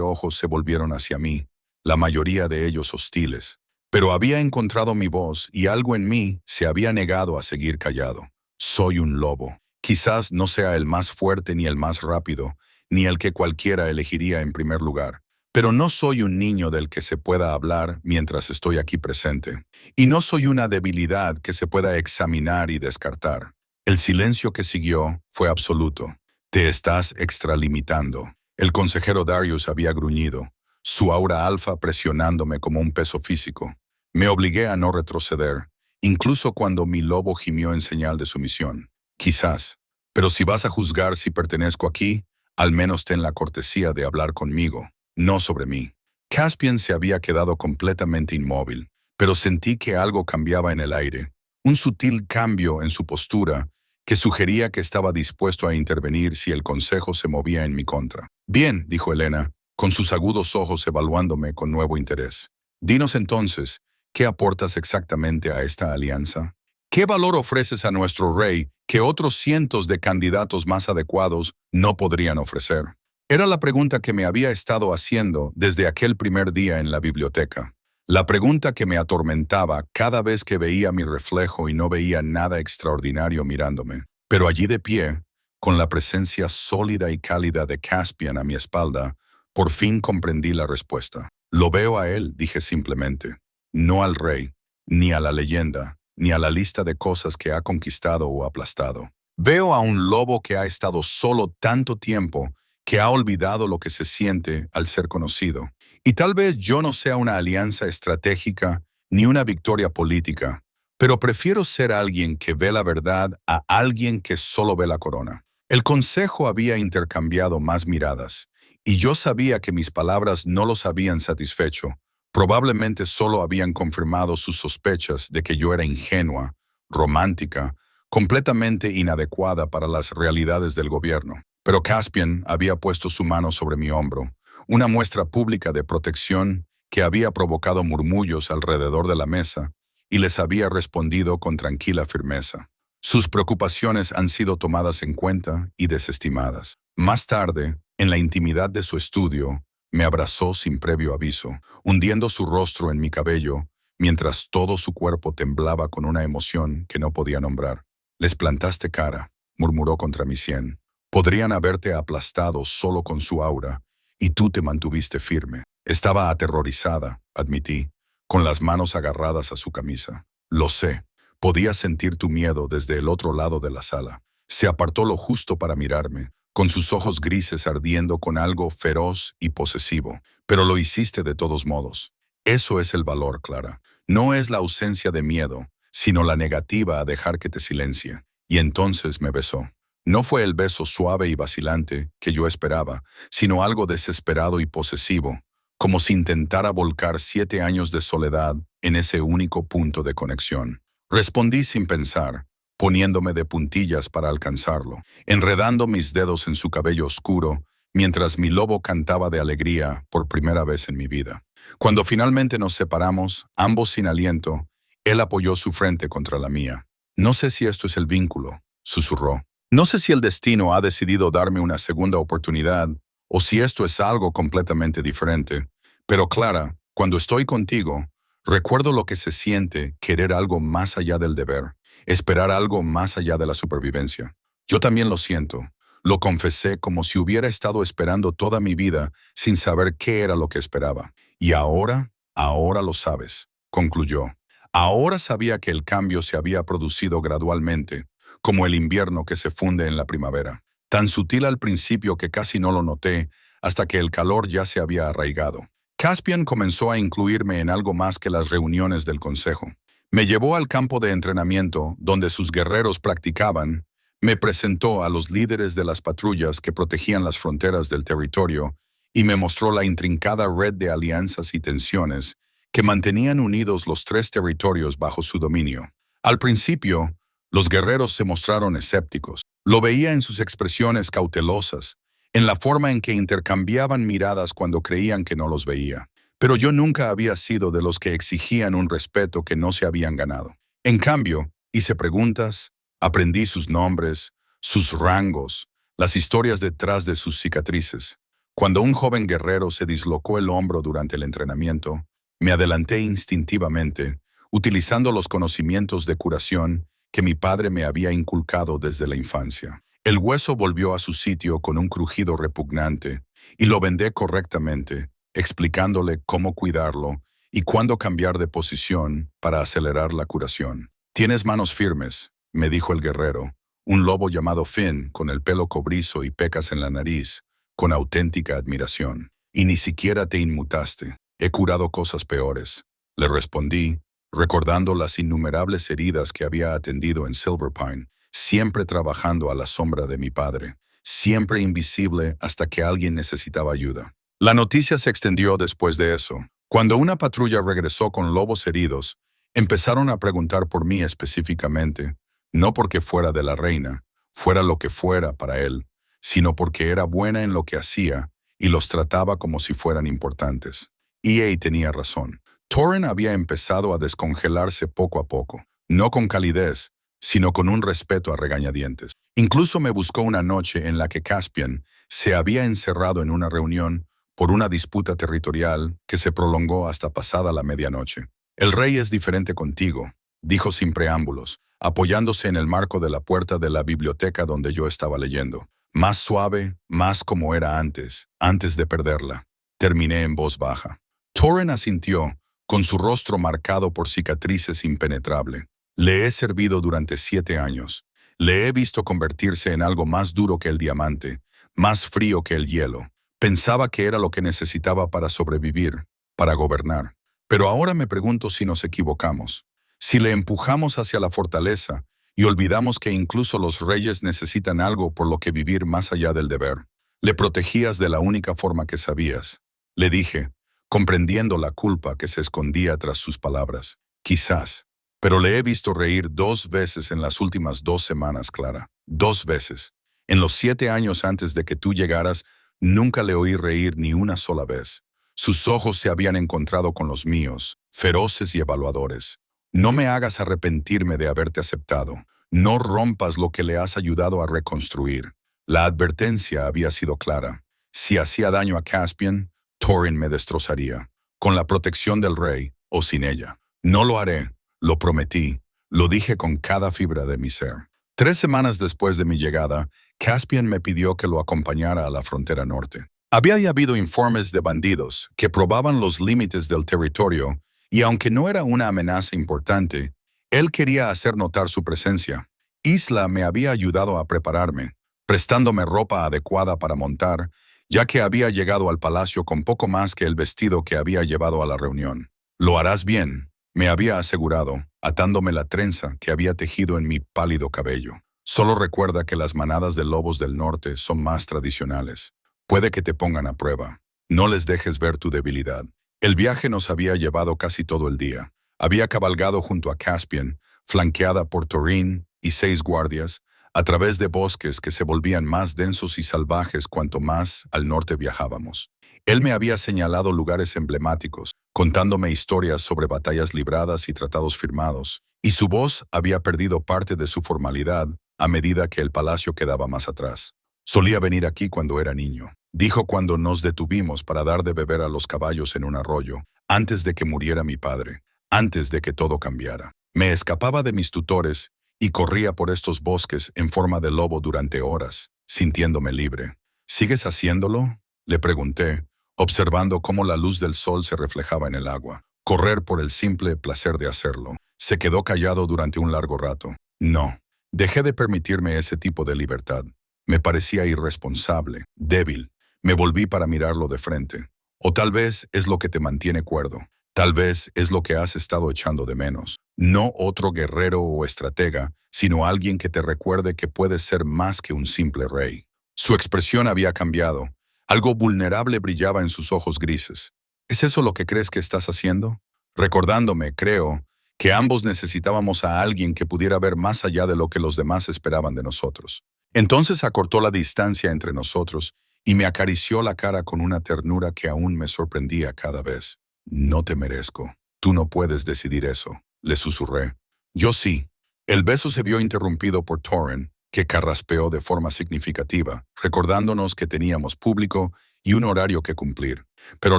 ojos se volvieron hacia mí, la mayoría de ellos hostiles, pero había encontrado mi voz y algo en mí se había negado a seguir callado. Soy un lobo. Quizás no sea el más fuerte ni el más rápido, ni el que cualquiera elegiría en primer lugar, pero no soy un niño del que se pueda hablar mientras estoy aquí presente, y no soy una debilidad que se pueda examinar y descartar. El silencio que siguió fue absoluto. Te estás extralimitando. El consejero Darius había gruñido, su aura alfa presionándome como un peso físico. Me obligué a no retroceder, incluso cuando mi lobo gimió en señal de sumisión. Quizás, pero si vas a juzgar si pertenezco aquí, al menos ten la cortesía de hablar conmigo, no sobre mí. Caspian se había quedado completamente inmóvil, pero sentí que algo cambiaba en el aire, un sutil cambio en su postura que sugería que estaba dispuesto a intervenir si el consejo se movía en mi contra. Bien, dijo Elena, con sus agudos ojos evaluándome con nuevo interés. Dinos entonces, ¿qué aportas exactamente a esta alianza? ¿Qué valor ofreces a nuestro rey que otros cientos de candidatos más adecuados no podrían ofrecer? Era la pregunta que me había estado haciendo desde aquel primer día en la biblioteca. La pregunta que me atormentaba cada vez que veía mi reflejo y no veía nada extraordinario mirándome. Pero allí de pie, con la presencia sólida y cálida de Caspian a mi espalda, por fin comprendí la respuesta. Lo veo a él, dije simplemente, no al rey, ni a la leyenda, ni a la lista de cosas que ha conquistado o aplastado. Veo a un lobo que ha estado solo tanto tiempo que ha olvidado lo que se siente al ser conocido. Y tal vez yo no sea una alianza estratégica ni una victoria política, pero prefiero ser alguien que ve la verdad a alguien que solo ve la corona. El consejo había intercambiado más miradas, y yo sabía que mis palabras no los habían satisfecho. Probablemente solo habían confirmado sus sospechas de que yo era ingenua, romántica, completamente inadecuada para las realidades del gobierno. Pero Caspian había puesto su mano sobre mi hombro, una muestra pública de protección que había provocado murmullos alrededor de la mesa y les había respondido con tranquila firmeza. Sus preocupaciones han sido tomadas en cuenta y desestimadas. Más tarde, en la intimidad de su estudio, me abrazó sin previo aviso, hundiendo su rostro en mi cabello, mientras todo su cuerpo temblaba con una emoción que no podía nombrar. «Les plantaste cara», murmuró contra mi sien. «Podrían haberte aplastado solo con su aura, y tú te mantuviste firme». Estaba aterrorizada, admití, con las manos agarradas a su camisa. «Lo sé. Podía sentir tu miedo desde el otro lado de la sala». Se apartó lo justo para mirarme, con sus ojos grises ardiendo con algo feroz y posesivo. «Pero lo hiciste de todos modos. Eso es el valor, Clara. No es la ausencia de miedo, sino la negativa a dejar que te silencie». Y entonces me besó. No fue el beso suave y vacilante que yo esperaba, sino algo desesperado y posesivo, como si intentara volcar 7 años de soledad en ese único punto de conexión. Respondí sin pensar, poniéndome de puntillas para alcanzarlo, enredando mis dedos en su cabello oscuro, mientras mi lobo cantaba de alegría por primera vez en mi vida. Cuando finalmente nos separamos, ambos sin aliento, él apoyó su frente contra la mía. «No sé si esto es el vínculo», susurró. «No sé si el destino ha decidido darme una segunda oportunidad o si esto es algo completamente diferente. Pero Clara, cuando estoy contigo, recuerdo lo que se siente querer algo más allá del deber, esperar algo más allá de la supervivencia. Yo también lo siento». Lo confesé como si hubiera estado esperando toda mi vida sin saber qué era lo que esperaba. «Y ahora lo sabes», concluyó. Ahora sabía que el cambio se había producido gradualmente, como el invierno que se funde en la primavera. Tan sutil al principio que casi no lo noté, hasta que el calor ya se había arraigado. Caspian comenzó a incluirme en algo más que las reuniones del consejo. Me llevó al campo de entrenamiento, donde sus guerreros practicaban, me presentó a los líderes de las patrullas que protegían las fronteras del territorio y me mostró la intrincada red de alianzas y tensiones que mantenían unidos los 3 territorios bajo su dominio. Al principio, los guerreros se mostraron escépticos. Lo veía en sus expresiones cautelosas, en la forma en que intercambiaban miradas cuando creían que no los veía. Pero yo nunca había sido de los que exigían un respeto que no se habían ganado. En cambio, hice preguntas, aprendí sus nombres, sus rangos, las historias detrás de sus cicatrices. Cuando un joven guerrero se dislocó el hombro durante el entrenamiento, me adelanté instintivamente, utilizando los conocimientos de curación que mi padre me había inculcado desde la infancia. El hueso volvió a su sitio con un crujido repugnante, y lo vendé correctamente, explicándole cómo cuidarlo y cuándo cambiar de posición para acelerar la curación. «Tienes manos firmes», me dijo el guerrero, un lobo llamado Finn, con el pelo cobrizo y pecas en la nariz, con auténtica admiración. «Y ni siquiera te inmutaste. He curado cosas peores», le respondí, recordando las innumerables heridas que había atendido en Silverpine, siempre trabajando a la sombra de mi padre, siempre invisible hasta que alguien necesitaba ayuda. La noticia se extendió después de eso. Cuando una patrulla regresó con lobos heridos, empezaron a preguntar por mí específicamente, no porque fuera de la reina, fuera lo que fuera para él, sino porque era buena en lo que hacía y los trataba como si fueran importantes. EA tenía razón. Torren había empezado a descongelarse poco a poco, no con calidez, sino con un respeto a regañadientes. Incluso me buscó una noche en la que Caspian se había encerrado en una reunión por una disputa territorial que se prolongó hasta pasada la medianoche. El rey es diferente contigo, dijo sin preámbulos, apoyándose en el marco de la puerta de la biblioteca donde yo estaba leyendo. Más suave, más como era antes de perderla. Terminé en voz baja. Torren asintió, con su rostro marcado por cicatrices impenetrable. Le he servido durante 7 años. Le he visto convertirse en algo más duro que el diamante, más frío que el hielo. Pensaba que era lo que necesitaba para sobrevivir, para gobernar. Pero ahora me pregunto si nos equivocamos. Si le empujamos hacia la fortaleza y olvidamos que incluso los reyes necesitan algo por lo que vivir más allá del deber. Le protegías de la única forma que sabías. Le dije, comprendiendo la culpa que se escondía tras sus palabras. Quizás. Pero le he visto reír 2 veces en las últimas 2 semanas, Clara. 2 veces. En los 7 años antes de que tú llegaras, nunca le oí reír ni una sola vez. Sus ojos se habían encontrado con los míos, feroces y evaluadores. No me hagas arrepentirme de haberte aceptado. No rompas lo que le has ayudado a reconstruir. La advertencia había sido clara. Si hacía daño a Caspian, Torren me destrozaría. Con la protección del rey o sin ella. No lo haré. Lo prometí, lo dije con cada fibra de mi ser. 3 semanas después de mi llegada, Caspian me pidió que lo acompañara a la frontera norte. Había habido informes de bandidos que probaban los límites del territorio y aunque no era una amenaza importante, él quería hacer notar su presencia. Isla me había ayudado a prepararme, prestándome ropa adecuada para montar, ya que había llegado al palacio con poco más que el vestido que había llevado a la reunión. Lo harás bien, me había asegurado, atándome la trenza que había tejido en mi pálido cabello. Solo recuerda que las manadas de lobos del norte son más tradicionales. Puede que te pongan a prueba. No les dejes ver tu debilidad. El viaje nos había llevado casi todo el día. Había cabalgado junto a Caspian, flanqueada por Torren y 6 guardias, a través de bosques que se volvían más densos y salvajes cuanto más al norte viajábamos. Él me había señalado lugares emblemáticos, contándome historias sobre batallas libradas y tratados firmados, y su voz había perdido parte de su formalidad a medida que el palacio quedaba más atrás. Solía venir aquí cuando era niño, dijo cuando nos detuvimos para dar de beber a los caballos en un arroyo, antes de que muriera mi padre, antes de que todo cambiara. Me escapaba de mis tutores y corría por estos bosques en forma de lobo durante horas, sintiéndome libre. ¿Sigues haciéndolo?, le pregunté, observando cómo la luz del sol se reflejaba en el agua. Correr por el simple placer de hacerlo. Se quedó callado durante un largo rato. No, dejé de permitirme ese tipo de libertad. Me parecía irresponsable, débil. Me volví para mirarlo de frente. O tal vez es lo que te mantiene cuerdo. Tal vez es lo que has estado echando de menos. No otro guerrero o estratega, sino alguien que te recuerde que puedes ser más que un simple rey. Su expresión había cambiado. Algo vulnerable brillaba en sus ojos grises. ¿Es eso lo que crees que estás haciendo? Recordándome, creo, que ambos necesitábamos a alguien que pudiera ver más allá de lo que los demás esperaban de nosotros. Entonces acortó la distancia entre nosotros y me acarició la cara con una ternura que aún me sorprendía cada vez. No te merezco. Tú no puedes decidir eso, le susurré. Yo sí. El beso se vio interrumpido por Torren, que carraspeó de forma significativa, recordándonos que teníamos público y un horario que cumplir. Pero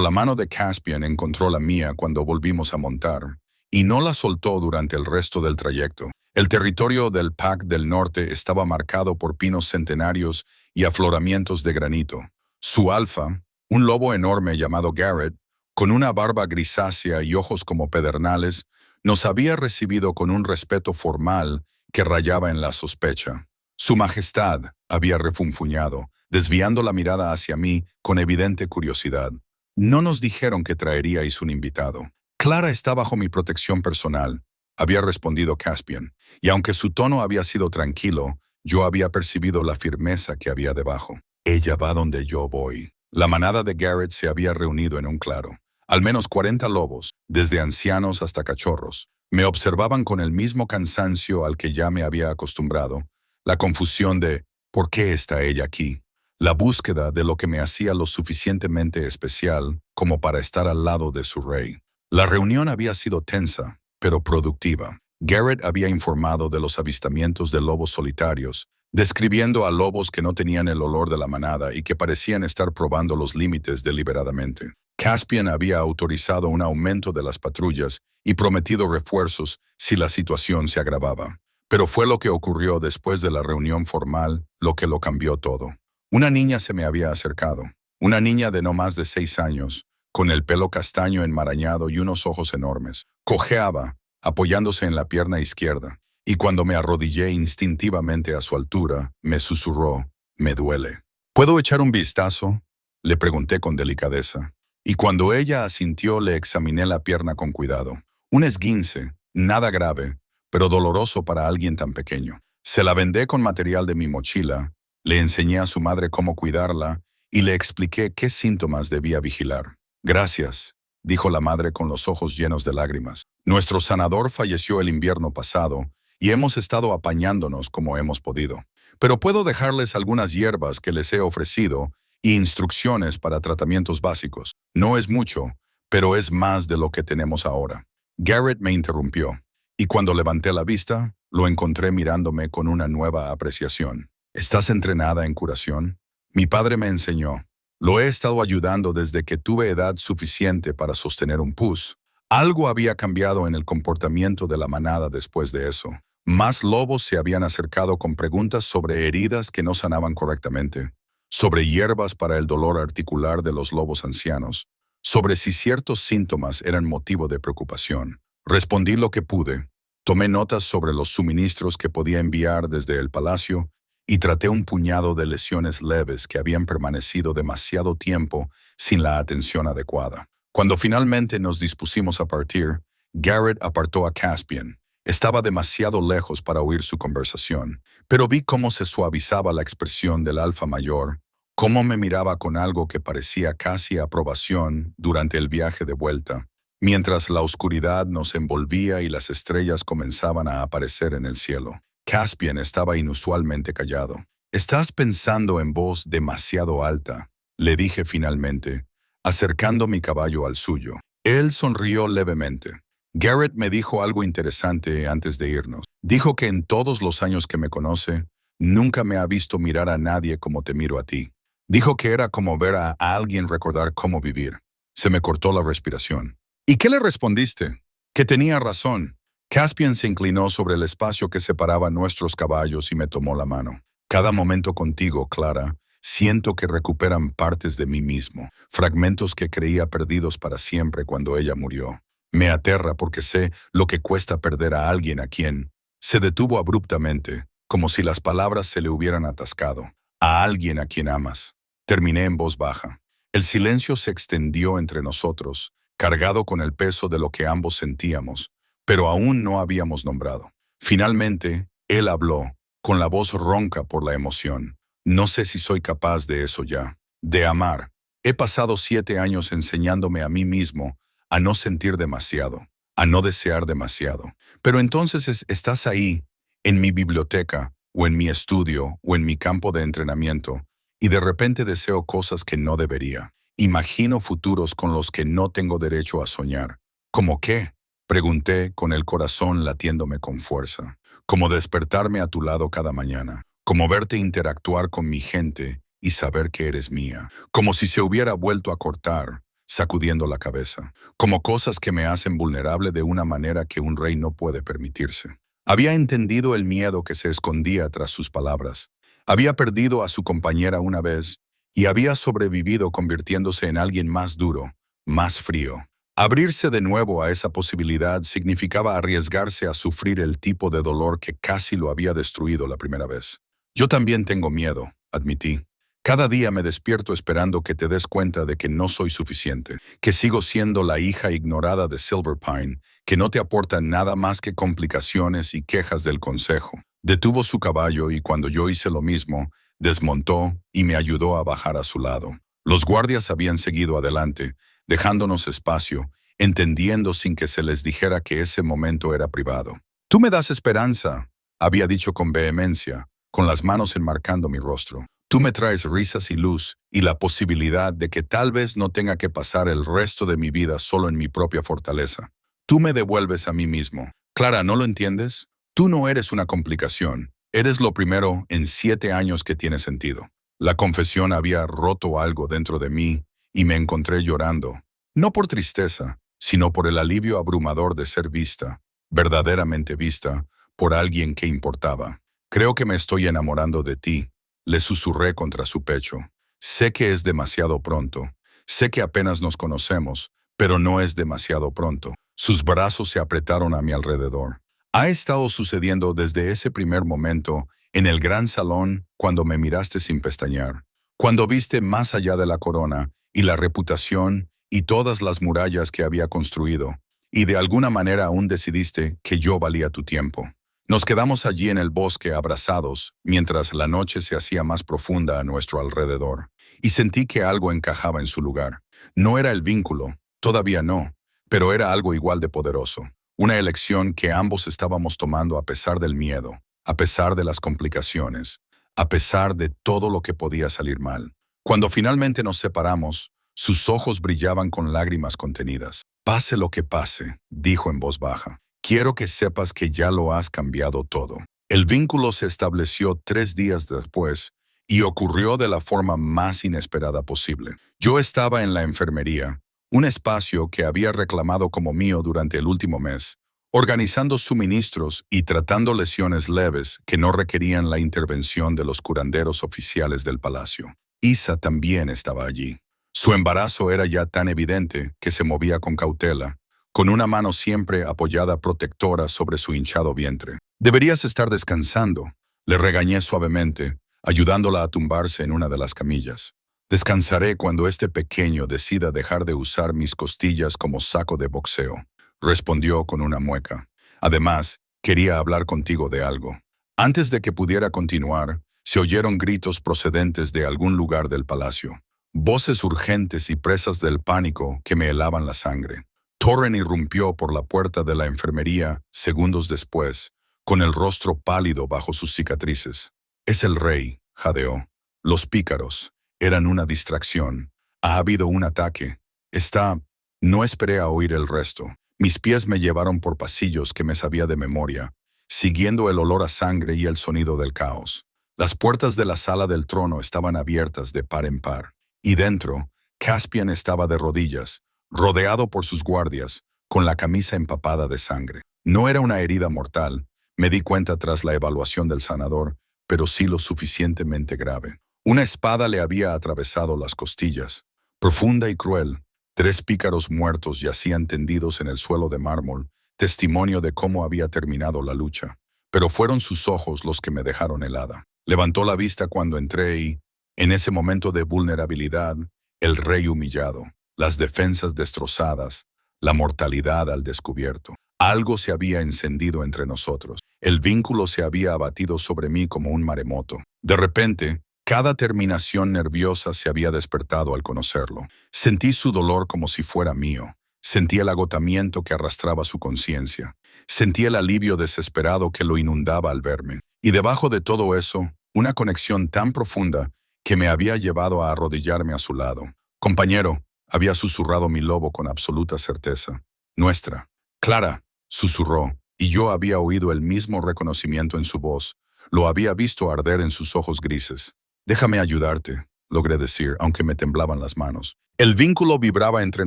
la mano de Caspian encontró la mía cuando volvimos a montar, y no la soltó durante el resto del trayecto. El territorio del Pack del Norte estaba marcado por pinos centenarios y afloramientos de granito. Su alfa, un lobo enorme llamado Garrett, con una barba grisácea y ojos como pedernales, nos había recibido con un respeto formal que rayaba en la sospecha. Su Majestad había refunfuñado, desviando la mirada hacia mí con evidente curiosidad. No nos dijeron que traeríais un invitado. Clara está bajo mi protección personal, había respondido Caspian, y aunque su tono había sido tranquilo, yo había percibido la firmeza que había debajo. Ella va donde yo voy. La manada de Garrett se había reunido en un claro. Al menos 40 lobos, desde ancianos hasta cachorros, me observaban con el mismo cansancio al que ya me había acostumbrado. La confusión de ¿por qué está ella aquí? La búsqueda de lo que me hacía lo suficientemente especial como para estar al lado de su rey. La reunión había sido tensa, pero productiva. Garrett había informado de los avistamientos de lobos solitarios, describiendo a lobos que no tenían el olor de la manada y que parecían estar probando los límites deliberadamente. Caspian había autorizado un aumento de las patrullas y prometido refuerzos si la situación se agravaba. Pero fue lo que ocurrió después de la reunión formal lo que lo cambió todo. Una niña se me había acercado, una niña de no más de 6 años, con el pelo castaño enmarañado y unos ojos enormes. Cojeaba, apoyándose en la pierna izquierda, y cuando me arrodillé instintivamente a su altura, me susurró, «Me duele». «¿Puedo echar un vistazo?», le pregunté con delicadeza. Y cuando ella asintió, le examiné la pierna con cuidado. Un esguince, nada grave, pero doloroso para alguien tan pequeño. Se la vendé con material de mi mochila, le enseñé a su madre cómo cuidarla y le expliqué qué síntomas debía vigilar. «Gracias», dijo la madre con los ojos llenos de lágrimas. «Nuestro sanador falleció el invierno pasado y hemos estado apañándonos como hemos podido. Pero puedo dejarles algunas hierbas que les he ofrecido y instrucciones para tratamientos básicos. No es mucho, pero es más de lo que tenemos ahora». Garrett me interrumpió, y cuando levanté la vista, lo encontré mirándome con una nueva apreciación. «¿Estás entrenada en curación?». «Mi padre me enseñó. Lo he estado ayudando desde que tuve edad suficiente para sostener un pus». Algo había cambiado en el comportamiento de la manada después de eso. Más lobos se habían acercado con preguntas sobre heridas que no sanaban correctamente, sobre hierbas para el dolor articular de los lobos ancianos, sobre si ciertos síntomas eran motivo de preocupación. Respondí lo que pude, tomé notas sobre los suministros que podía enviar desde el palacio y traté un puñado de lesiones leves que habían permanecido demasiado tiempo sin la atención adecuada. Cuando finalmente nos dispusimos a partir, Garrett apartó a Caspian. Estaba demasiado lejos para oír su conversación, pero vi cómo se suavizaba la expresión del alfa mayor, cómo me miraba con algo que parecía casi aprobación durante el viaje de vuelta, mientras la oscuridad nos envolvía y las estrellas comenzaban a aparecer en el cielo. Caspian estaba inusualmente callado. «Estás pensando en voz demasiado alta», le dije finalmente, acercando mi caballo al suyo. Él sonrió levemente. «Garrett me dijo algo interesante antes de irnos. Dijo que en todos los años que me conoce, nunca me ha visto mirar a nadie como te miro a ti. Dijo que era como ver a alguien recordar cómo vivir». Se me cortó la respiración. «¿Y qué le respondiste?» «Que tenía razón». Caspian se inclinó sobre el espacio que separaba nuestros caballos y me tomó la mano. «Cada momento contigo, Clara, siento que recuperan partes de mí mismo, fragmentos que creía perdidos para siempre cuando ella murió. Me aterra porque sé lo que cuesta perder a alguien a quien…». Se detuvo abruptamente, como si las palabras se le hubieran atascado. «A alguien a quien amas». Terminé en voz baja. El silencio se extendió entre nosotros, cargado con el peso de lo que ambos sentíamos, pero aún no habíamos nombrado. Finalmente, él habló, con la voz ronca por la emoción. «No sé si soy capaz de eso ya. De amar. He pasado 7 años enseñándome a mí mismo a no sentir demasiado, a no desear demasiado. Pero entonces estás ahí, en mi biblioteca, o en mi estudio, o en mi campo de entrenamiento, y de repente deseo cosas que no debería. Imagino futuros con los que no tengo derecho a soñar». «¿Cómo qué?», pregunté con el corazón latiéndome con fuerza. «Como despertarme a tu lado cada mañana, como verte interactuar con mi gente y saber que eres mía, como si se hubiera vuelto a cortar», sacudiendo la cabeza, «como cosas que me hacen vulnerable de una manera que un rey no puede permitirse». Había entendido el miedo que se escondía tras sus palabras. Había perdido a su compañera una vez y había sobrevivido convirtiéndose en alguien más duro, más frío. Abrirse de nuevo a esa posibilidad significaba arriesgarse a sufrir el tipo de dolor que casi lo había destruido la primera vez. «Yo también tengo miedo», admití. «Cada día me despierto esperando que te des cuenta de que no soy suficiente, que sigo siendo la hija ignorada de Silverpine, que no te aporta nada más que complicaciones y quejas del consejo». Detuvo su caballo y cuando yo hice lo mismo, desmontó y me ayudó a bajar a su lado. Los guardias habían seguido adelante, dejándonos espacio, entendiendo sin que se les dijera que ese momento era privado. «Tú me das esperanza», había dicho con vehemencia, con las manos enmarcando mi rostro. «Tú me traes risas y luz y la posibilidad de que tal vez no tenga que pasar el resto de mi vida solo en mi propia fortaleza. Tú me devuelves a mí mismo. Clara, ¿no lo entiendes? Tú no eres una complicación. Eres lo primero en 7 años que tiene sentido. La confesión había roto algo dentro de mí y me encontré llorando, no por tristeza, sino por el alivio abrumador de ser vista, verdaderamente vista, por alguien que importaba. Creo que me estoy enamorando de ti, le susurré contra su pecho. Sé que es demasiado pronto. Sé que apenas nos conocemos, pero no es demasiado pronto. Sus brazos se apretaron a mi alrededor. Ha estado sucediendo desde ese primer momento en el gran salón cuando me miraste sin pestañear, cuando viste más allá de la corona y la reputación y todas las murallas que había construido, y de alguna manera aún decidiste que yo valía tu tiempo. Nos quedamos allí en el bosque abrazados, mientras la noche se hacía más profunda a nuestro alrededor, y sentí que algo encajaba en su lugar. No era el vínculo, todavía no, pero era algo igual de poderoso. Una elección que ambos estábamos tomando a pesar del miedo, a pesar de las complicaciones, a pesar de todo lo que podía salir mal. Cuando finalmente nos separamos, sus ojos brillaban con lágrimas contenidas. Pase lo que pase, dijo en voz baja. Quiero que sepas que ya lo has cambiado todo. El vínculo se estableció 3 días después y ocurrió de la forma más inesperada posible. Yo estaba en la enfermería, un espacio que había reclamado como mío durante el último mes, organizando suministros y tratando lesiones leves que no requerían la intervención de los curanderos oficiales del palacio. Isa también estaba allí. Su embarazo era ya tan evidente que se movía con cautela, con una mano siempre apoyada protectora sobre su hinchado vientre. Deberías estar descansando, le regañé suavemente, ayudándola a tumbarse en una de las camillas. Descansaré cuando este pequeño decida dejar de usar mis costillas como saco de boxeo, respondió con una mueca. Además, quería hablar contigo de algo. Antes de que pudiera continuar, se oyeron gritos procedentes de algún lugar del palacio. Voces urgentes y presas del pánico que me helaban la sangre. Torren irrumpió por la puerta de la enfermería segundos después, con el rostro pálido bajo sus cicatrices. Es el rey, jadeó. Los pícaros eran una distracción. Ha habido un ataque. Está... No esperé a oír el resto. Mis pies me llevaron por pasillos que me sabía de memoria, siguiendo el olor a sangre y el sonido del caos. Las puertas de la sala del trono estaban abiertas de par en par, y dentro, Caspian estaba de rodillas, rodeado por sus guardias, con la camisa empapada de sangre. No era una herida mortal, me di cuenta tras la evaluación del sanador, pero sí lo suficientemente grave. Una espada le había atravesado las costillas, profunda y cruel. 3 pícaros muertos yacían tendidos en el suelo de mármol, testimonio de cómo había terminado la lucha. Pero fueron sus ojos los que me dejaron helada. Levantó la vista cuando entré y, en ese momento de vulnerabilidad, el rey humillado, las defensas destrozadas, la mortalidad al descubierto. Algo se había encendido entre nosotros. El vínculo se había abatido sobre mí como un maremoto. De repente, cada terminación nerviosa se había despertado al conocerlo. Sentí su dolor como si fuera mío. Sentí el agotamiento que arrastraba su conciencia. Sentí el alivio desesperado que lo inundaba al verme. Y debajo de todo eso, una conexión tan profunda que me había llevado a arrodillarme a su lado. Compañero, había susurrado mi lobo con absoluta certeza. Nuestra. Clara, susurró, y yo había oído el mismo reconocimiento en su voz. Lo había visto arder en sus ojos grises. Déjame ayudarte, logré decir, aunque me temblaban las manos. El vínculo vibraba entre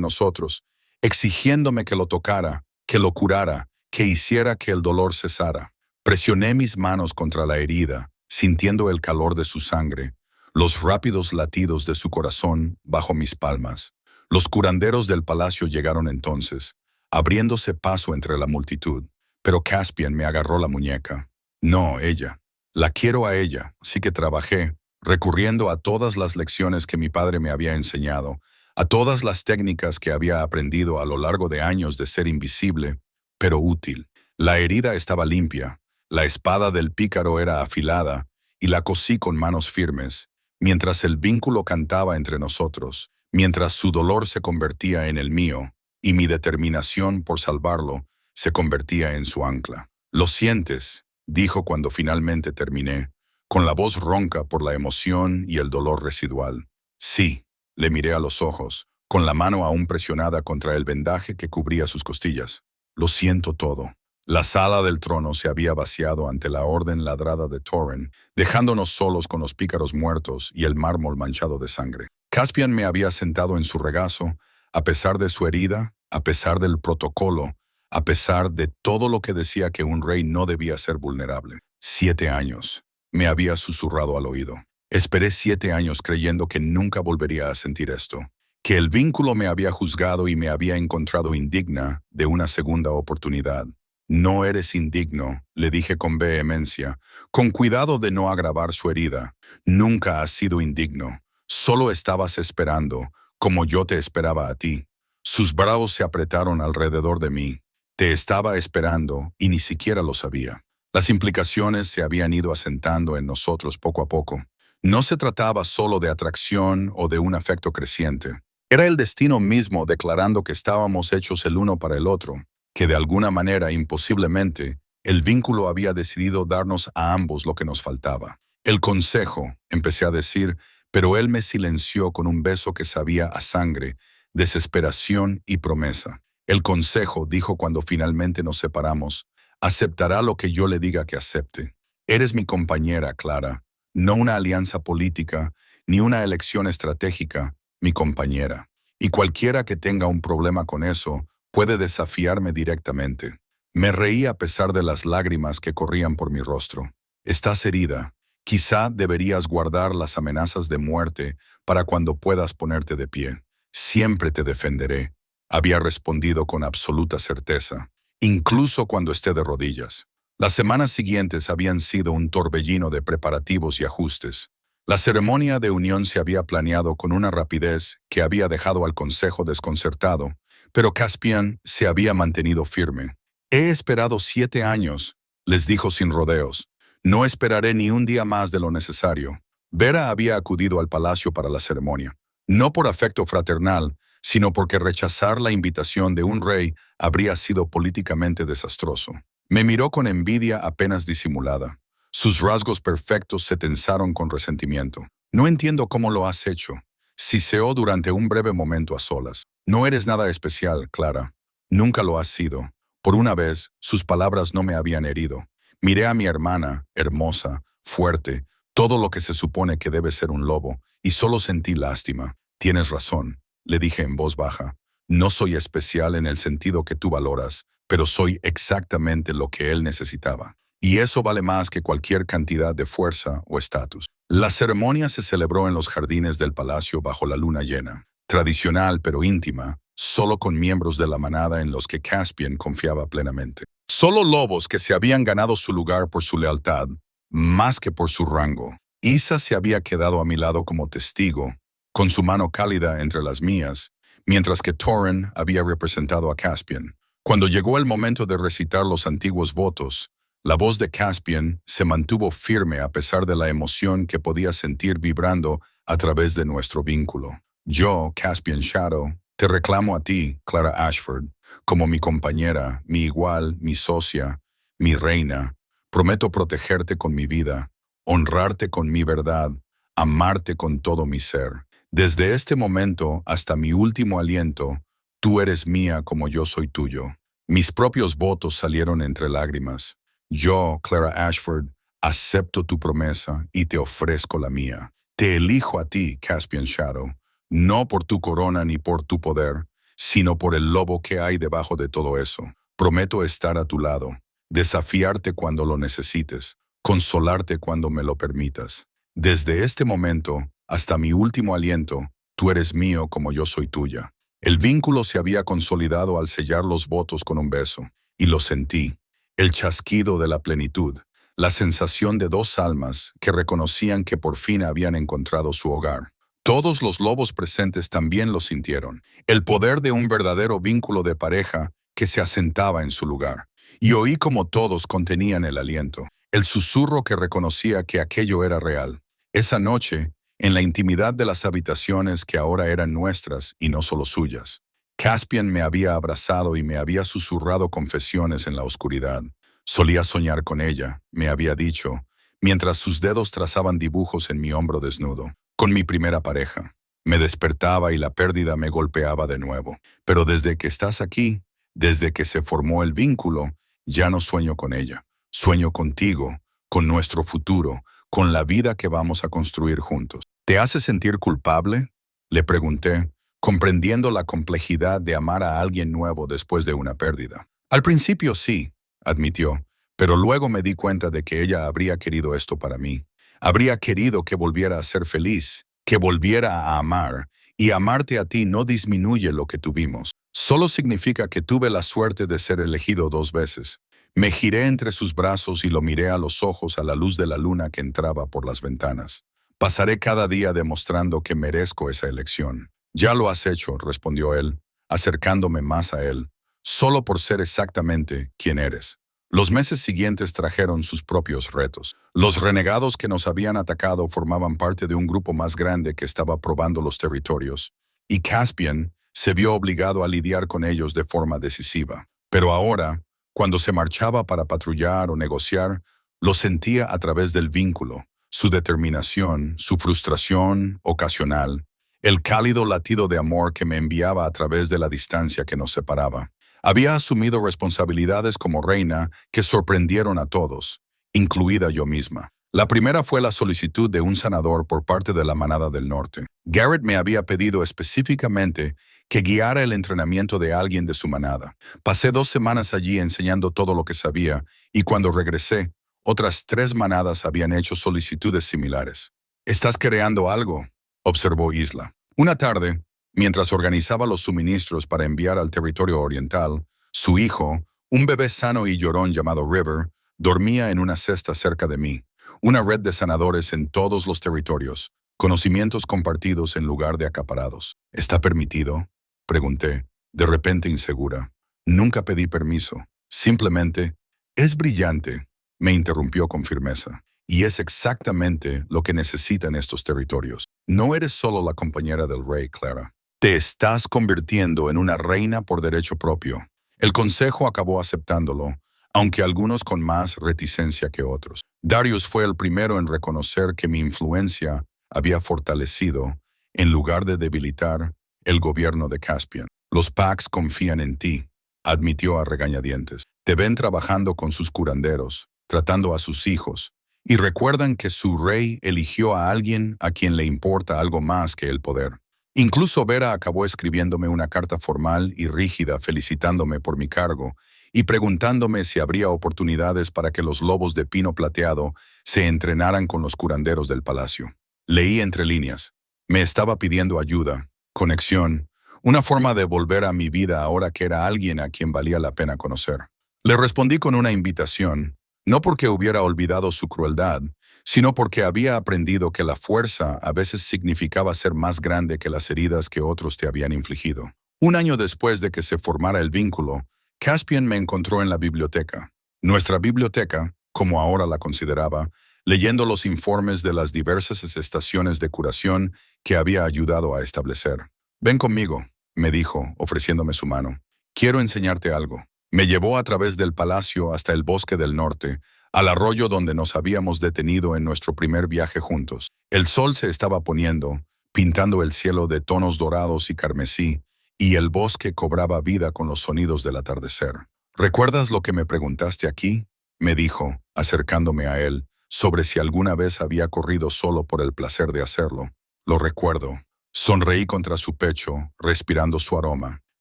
nosotros, exigiéndome que lo tocara, que lo curara, que hiciera que el dolor cesara. Presioné mis manos contra la herida, sintiendo el calor de su sangre, los rápidos latidos de su corazón bajo mis palmas. Los curanderos del palacio llegaron entonces, abriéndose paso entre la multitud, pero Caspian me agarró la muñeca. No, ella. La quiero a ella, así que trabajé, recurriendo a todas las lecciones que mi padre me había enseñado, a todas las técnicas que había aprendido a lo largo de años de ser invisible, pero útil. La herida estaba limpia, la espada del pícaro era afilada, y la cosí con manos firmes, mientras el vínculo cantaba entre nosotros, mientras su dolor se convertía en el mío, y mi determinación por salvarlo se convertía en su ancla. «¿Lo sientes?», dijo cuando finalmente terminé, con la voz ronca por la emoción y el dolor residual. «Sí», le miré a los ojos, con la mano aún presionada contra el vendaje que cubría sus costillas. «Lo siento todo». La sala del trono se había vaciado ante la orden ladrada de Torren, dejándonos solos con los pícaros muertos y el mármol manchado de sangre. Caspian me había sentado en su regazo, a pesar de su herida, a pesar del protocolo, a pesar de todo lo que decía que un rey no debía ser vulnerable. 7 años, me había susurrado al oído. Esperé 7 años creyendo que nunca volvería a sentir esto, que el vínculo me había juzgado y me había encontrado indigna de una segunda oportunidad. No eres indigno, le dije con vehemencia, con cuidado de no agravar su herida. Nunca has sido indigno. Solo estabas esperando, como yo te esperaba a ti. Sus brazos se apretaron alrededor de mí. Te estaba esperando y ni siquiera lo sabía. Las implicaciones se habían ido asentando en nosotros poco a poco. No se trataba solo de atracción o de un afecto creciente. Era el destino mismo declarando que estábamos hechos el uno para el otro, que de alguna manera, imposiblemente, el vínculo había decidido darnos a ambos lo que nos faltaba. El consejo, empecé a decir, pero él me silenció con un beso que sabía a sangre, desesperación y promesa. El consejo, dijo cuando finalmente nos separamos, aceptará lo que yo le diga que acepte. Eres mi compañera, Clara, no una alianza política, ni una elección estratégica, mi compañera. Y cualquiera que tenga un problema con eso, puede desafiarme directamente. Me reí a pesar de las lágrimas que corrían por mi rostro. Estás herida. Quizá deberías guardar las amenazas de muerte para cuando puedas ponerte de pie. Siempre te defenderé, había respondido con absoluta certeza, incluso cuando esté de rodillas. Las semanas siguientes habían sido un torbellino de preparativos y ajustes. La ceremonia de unión se había planeado con una rapidez que había dejado al consejo desconcertado, pero Caspian se había mantenido firme. He esperado 7 años, les dijo sin rodeos. No esperaré ni un día más de lo necesario. Vera había acudido al palacio para la ceremonia, no por afecto fraternal, sino porque rechazar la invitación de un rey habría sido políticamente desastroso. Me miró con envidia apenas disimulada. Sus rasgos perfectos se tensaron con resentimiento. No entiendo cómo lo has hecho. Siseó durante un breve momento a solas. No eres nada especial, Clara. Nunca lo has sido. Por una vez, sus palabras no me habían herido. Miré a mi hermana, hermosa, fuerte, todo lo que se supone que debe ser un lobo, y solo sentí lástima. Tienes razón, le dije en voz baja. No soy especial en el sentido que tú valoras, pero soy exactamente lo que él necesitaba. Y eso vale más que cualquier cantidad de fuerza o estatus. La ceremonia se celebró en los jardines del palacio bajo la luna llena, tradicional pero íntima, solo con miembros de la manada en los que Caspian confiaba plenamente. Solo lobos que se habían ganado su lugar por su lealtad, más que por su rango. Isa se había quedado a mi lado como testigo, con su mano cálida entre las mías, mientras que Torren había representado a Caspian. Cuando llegó el momento de recitar los antiguos votos, la voz de Caspian se mantuvo firme a pesar de la emoción que podía sentir vibrando a través de nuestro vínculo. Yo, Caspian Shadow, te reclamo a ti, Clara Ashford, como mi compañera, mi igual, mi socia, mi reina. Prometo protegerte con mi vida, honrarte con mi verdad, amarte con todo mi ser. Desde este momento hasta mi último aliento, tú eres mía como yo soy tuyo. Mis propios votos salieron entre lágrimas. Yo, Clara Ashford, acepto tu promesa y te ofrezco la mía. Te elijo a ti, Caspian Shadow, no por tu corona ni por tu poder, sino por el lobo que hay debajo de todo eso. Prometo estar a tu lado, desafiarte cuando lo necesites, consolarte cuando me lo permitas. Desde este momento hasta mi último aliento, tú eres mío como yo soy tuya. El vínculo se había consolidado al sellar los votos con un beso, y lo sentí. El chasquido de la plenitud, la sensación de dos almas que reconocían que por fin habían encontrado su hogar. Todos los lobos presentes también lo sintieron, el poder de un verdadero vínculo de pareja que se asentaba en su lugar. Y oí como todos contenían el aliento, el susurro que reconocía que aquello era real. Esa noche, en la intimidad de las habitaciones que ahora eran nuestras y no solo suyas, Caspian me había abrazado y me había susurrado confesiones en la oscuridad. Solía soñar con ella, me había dicho, mientras sus dedos trazaban dibujos en mi hombro desnudo, con mi primera pareja. Me despertaba y la pérdida me golpeaba de nuevo. Pero desde que estás aquí, desde que se formó el vínculo, Ya no sueño con ella. Sueño contigo, con nuestro futuro, con la vida que vamos a construir juntos. ¿Te hace sentir culpable?, le pregunté, comprendiendo la complejidad de amar a alguien nuevo después de una pérdida. Al principio sí, admitió, pero luego me di cuenta de que ella habría querido esto para mí. Habría querido que volviera a ser feliz, que volviera a amar, y amarte a ti no disminuye lo que tuvimos. Solo significa que tuve la suerte de ser elegido 2 veces. Me giré entre sus brazos y lo miré a los ojos a la luz de la luna que entraba por las ventanas. Pasaré cada día demostrando que merezco esa elección. Ya lo has hecho, respondió él, acercándome más a él, solo por ser exactamente quien eres. Los meses siguientes trajeron sus propios retos. Los renegados que nos habían atacado formaban parte de un grupo más grande que estaba probando los territorios, y Caspian se vio obligado a lidiar con ellos de forma decisiva. Pero ahora, cuando se marchaba para patrullar o negociar, lo sentía a través del vínculo, su determinación, su frustración ocasional, el cálido latido de amor que me enviaba a través de la distancia que nos separaba. Había asumido responsabilidades como reina que sorprendieron a todos, incluida yo misma. La primera fue la solicitud de un sanador por parte de la manada del norte. Garrett me había pedido específicamente que guiara el entrenamiento de alguien de su manada. Pasé 2 semanas allí enseñando todo lo que sabía, y cuando regresé, otras 3 manadas habían hecho solicitudes similares. «¿Estás creando algo?», observó Isla. Una tarde, mientras organizaba los suministros para enviar al territorio oriental, su hijo, un bebé sano y llorón llamado River, dormía en una cesta cerca de mí. Una red de sanadores en todos los territorios, conocimientos compartidos en lugar de acaparados. «¿Está permitido?», pregunté, de repente insegura. Nunca pedí permiso. Simplemente, «Es brillante», me interrumpió con firmeza. «Y es exactamente lo que necesitan estos territorios. No eres solo la compañera del rey, Clara. Te estás convirtiendo en una reina por derecho propio». El consejo acabó aceptándolo, aunque algunos con más reticencia que otros. Darius fue el primero en reconocer que mi influencia había fortalecido, en lugar de debilitar, el gobierno de Caspian. «Los Pax confían en ti», admitió a regañadientes. «Te ven trabajando con sus curanderos, tratando a sus hijos, y recuerdan que su rey eligió a alguien a quien le importa algo más que el poder». Incluso Vera acabó escribiéndome una carta formal y rígida felicitándome por mi cargo y preguntándome si habría oportunidades para que los lobos de pino plateado se entrenaran con los curanderos del palacio. Leí entre líneas. Me estaba pidiendo ayuda, conexión, una forma de volver a mi vida ahora que era alguien a quien valía la pena conocer. Le respondí con una invitación, no porque hubiera olvidado su crueldad, sino porque había aprendido que la fuerza a veces significaba ser más grande que las heridas que otros te habían infligido. Un año después de que se formara el vínculo, Caspian me encontró en la biblioteca. Nuestra biblioteca, como ahora la consideraba, leyendo los informes de las diversas estaciones de curación que había ayudado a establecer. «Ven conmigo», me dijo, ofreciéndome su mano. «Quiero enseñarte algo». Me llevó a través del palacio hasta el bosque del norte, al arroyo donde nos habíamos detenido en nuestro primer viaje juntos. El sol se estaba poniendo, pintando el cielo de tonos dorados y carmesí, y el bosque cobraba vida con los sonidos del atardecer. «¿Recuerdas lo que me preguntaste aquí?», me dijo, acercándome a él, sobre si alguna vez había corrido solo por el placer de hacerlo. «Lo recuerdo». Sonreí contra su pecho, respirando su aroma.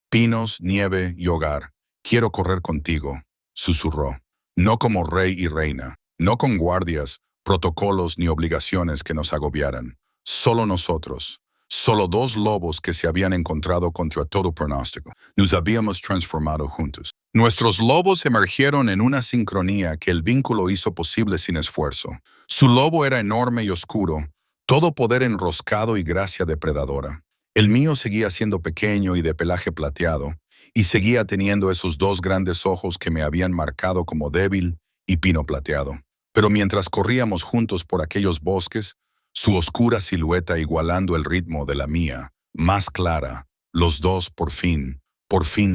«Pinos, nieve y hogar. Quiero correr contigo», susurró. «No como rey y reina, no con guardias, protocolos ni obligaciones que nos agobiaran. Solo nosotros, solo 2 lobos que se habían encontrado contra todo pronóstico. Nos habíamos transformado juntos. Nuestros lobos emergieron en una sincronía que el vínculo hizo posible sin esfuerzo. Su lobo era enorme y oscuro, todo poder enroscado y gracia depredadora. El mío seguía siendo pequeño y de pelaje plateado, y seguía teniendo esos 2 grandes ojos que me habían marcado como débil y pino plateado. Pero mientras corríamos juntos por aquellos bosques, su oscura silueta igualando el ritmo de la mía, más clara, los 2 por fin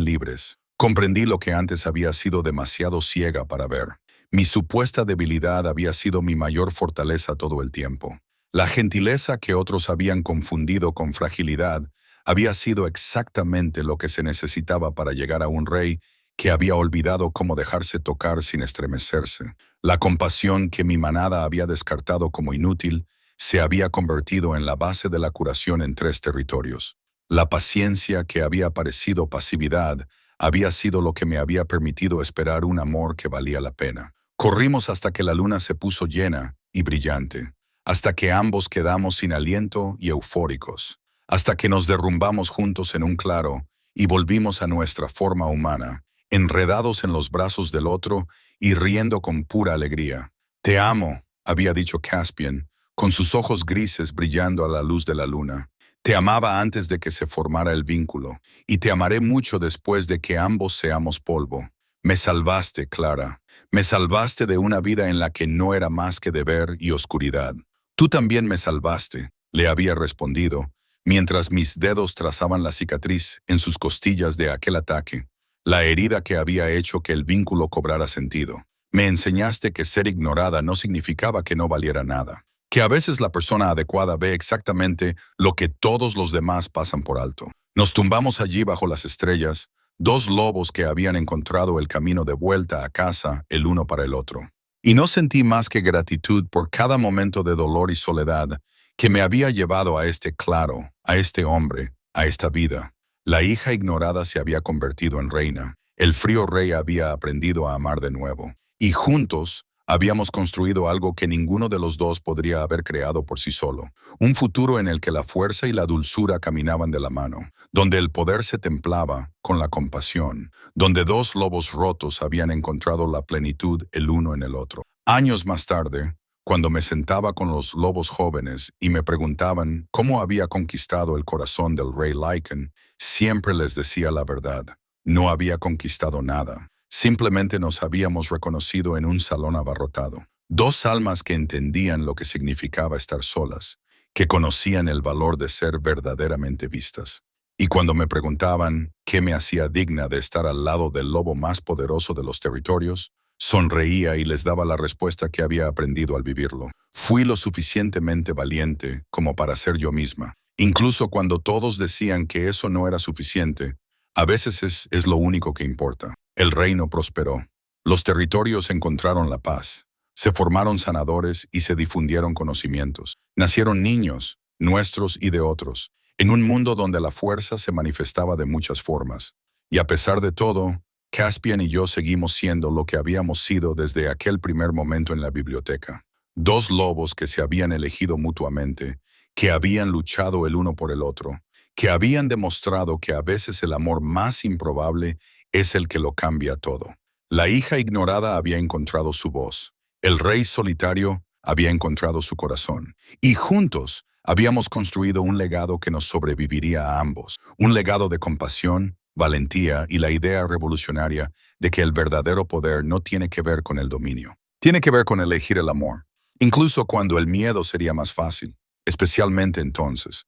libres. Comprendí lo que antes había sido demasiado ciega para ver. Mi supuesta debilidad había sido mi mayor fortaleza todo el tiempo. La gentileza que otros habían confundido con fragilidad había sido exactamente lo que se necesitaba para llegar a un rey que había olvidado cómo dejarse tocar sin estremecerse. La compasión que mi manada había descartado como inútil se había convertido en la base de la curación en 3 territorios. La paciencia que había parecido pasividad había sido lo que me había permitido esperar un amor que valía la pena. Corrimos hasta que la luna se puso llena y brillante, hasta que ambos quedamos sin aliento y eufóricos, hasta que nos derrumbamos juntos en un claro y volvimos a nuestra forma humana, enredados en los brazos del otro y riendo con pura alegría. «Te amo», había dicho Caspian, con sus ojos grises brillando a la luz de la luna. «Te amaba antes de que se formara el vínculo, y te amaré mucho después de que ambos seamos polvo. Me salvaste, Clara. Me salvaste de una vida en la que no era más que deber y oscuridad. Tú también me salvaste», le había respondido, mientras mis dedos trazaban la cicatriz en sus costillas de aquel ataque, la herida que había hecho que el vínculo cobrara sentido. «Me enseñaste que ser ignorada no significaba que no valiera nada, que a veces la persona adecuada ve exactamente lo que todos los demás pasan por alto». Nos tumbamos allí bajo las estrellas, 2 lobos que habían encontrado el camino de vuelta a casa el uno para el otro. Y no sentí más que gratitud por cada momento de dolor y soledad que me había llevado a este claro, a este hombre, a esta vida. La hija ignorada se había convertido en reina. El frío rey había aprendido a amar de nuevo. Y juntos habíamos construido algo que ninguno de los dos podría haber creado por sí solo. Un futuro en el que la fuerza y la dulzura caminaban de la mano, donde el poder se templaba con la compasión, donde 2 lobos rotos habían encontrado la plenitud el uno en el otro. Años más tarde, cuando me sentaba con los lobos jóvenes y me preguntaban cómo había conquistado el corazón del rey Lycan, siempre les decía la verdad. No había conquistado nada. Simplemente nos habíamos reconocido en un salón abarrotado. 2 almas que entendían lo que significaba estar solas, que conocían el valor de ser verdaderamente vistas. Y cuando me preguntaban qué me hacía digna de estar al lado del lobo más poderoso de los territorios, sonreía y les daba la respuesta que había aprendido al vivirlo. Fui lo suficientemente valiente como para ser yo misma. Incluso cuando todos decían que eso no era suficiente, a veces es lo único que importa. El reino prosperó. Los territorios encontraron la paz. Se formaron sanadores y se difundieron conocimientos. Nacieron niños, nuestros y de otros, en un mundo donde la fuerza se manifestaba de muchas formas. Y a pesar de todo, Caspian y yo seguimos siendo lo que habíamos sido desde aquel primer momento en la biblioteca. 2 lobos que se habían elegido mutuamente, que habían luchado el uno por el otro, que habían demostrado que a veces el amor más improbable es el que lo cambia todo. La hija ignorada había encontrado su voz. El rey solitario había encontrado su corazón. Y juntos habíamos construido un legado que nos sobreviviría a ambos. Un legado de compasión, valentía y la idea revolucionaria de que el verdadero poder no tiene que ver con el dominio. Tiene que ver con elegir el amor, incluso cuando el miedo sería más fácil, especialmente entonces.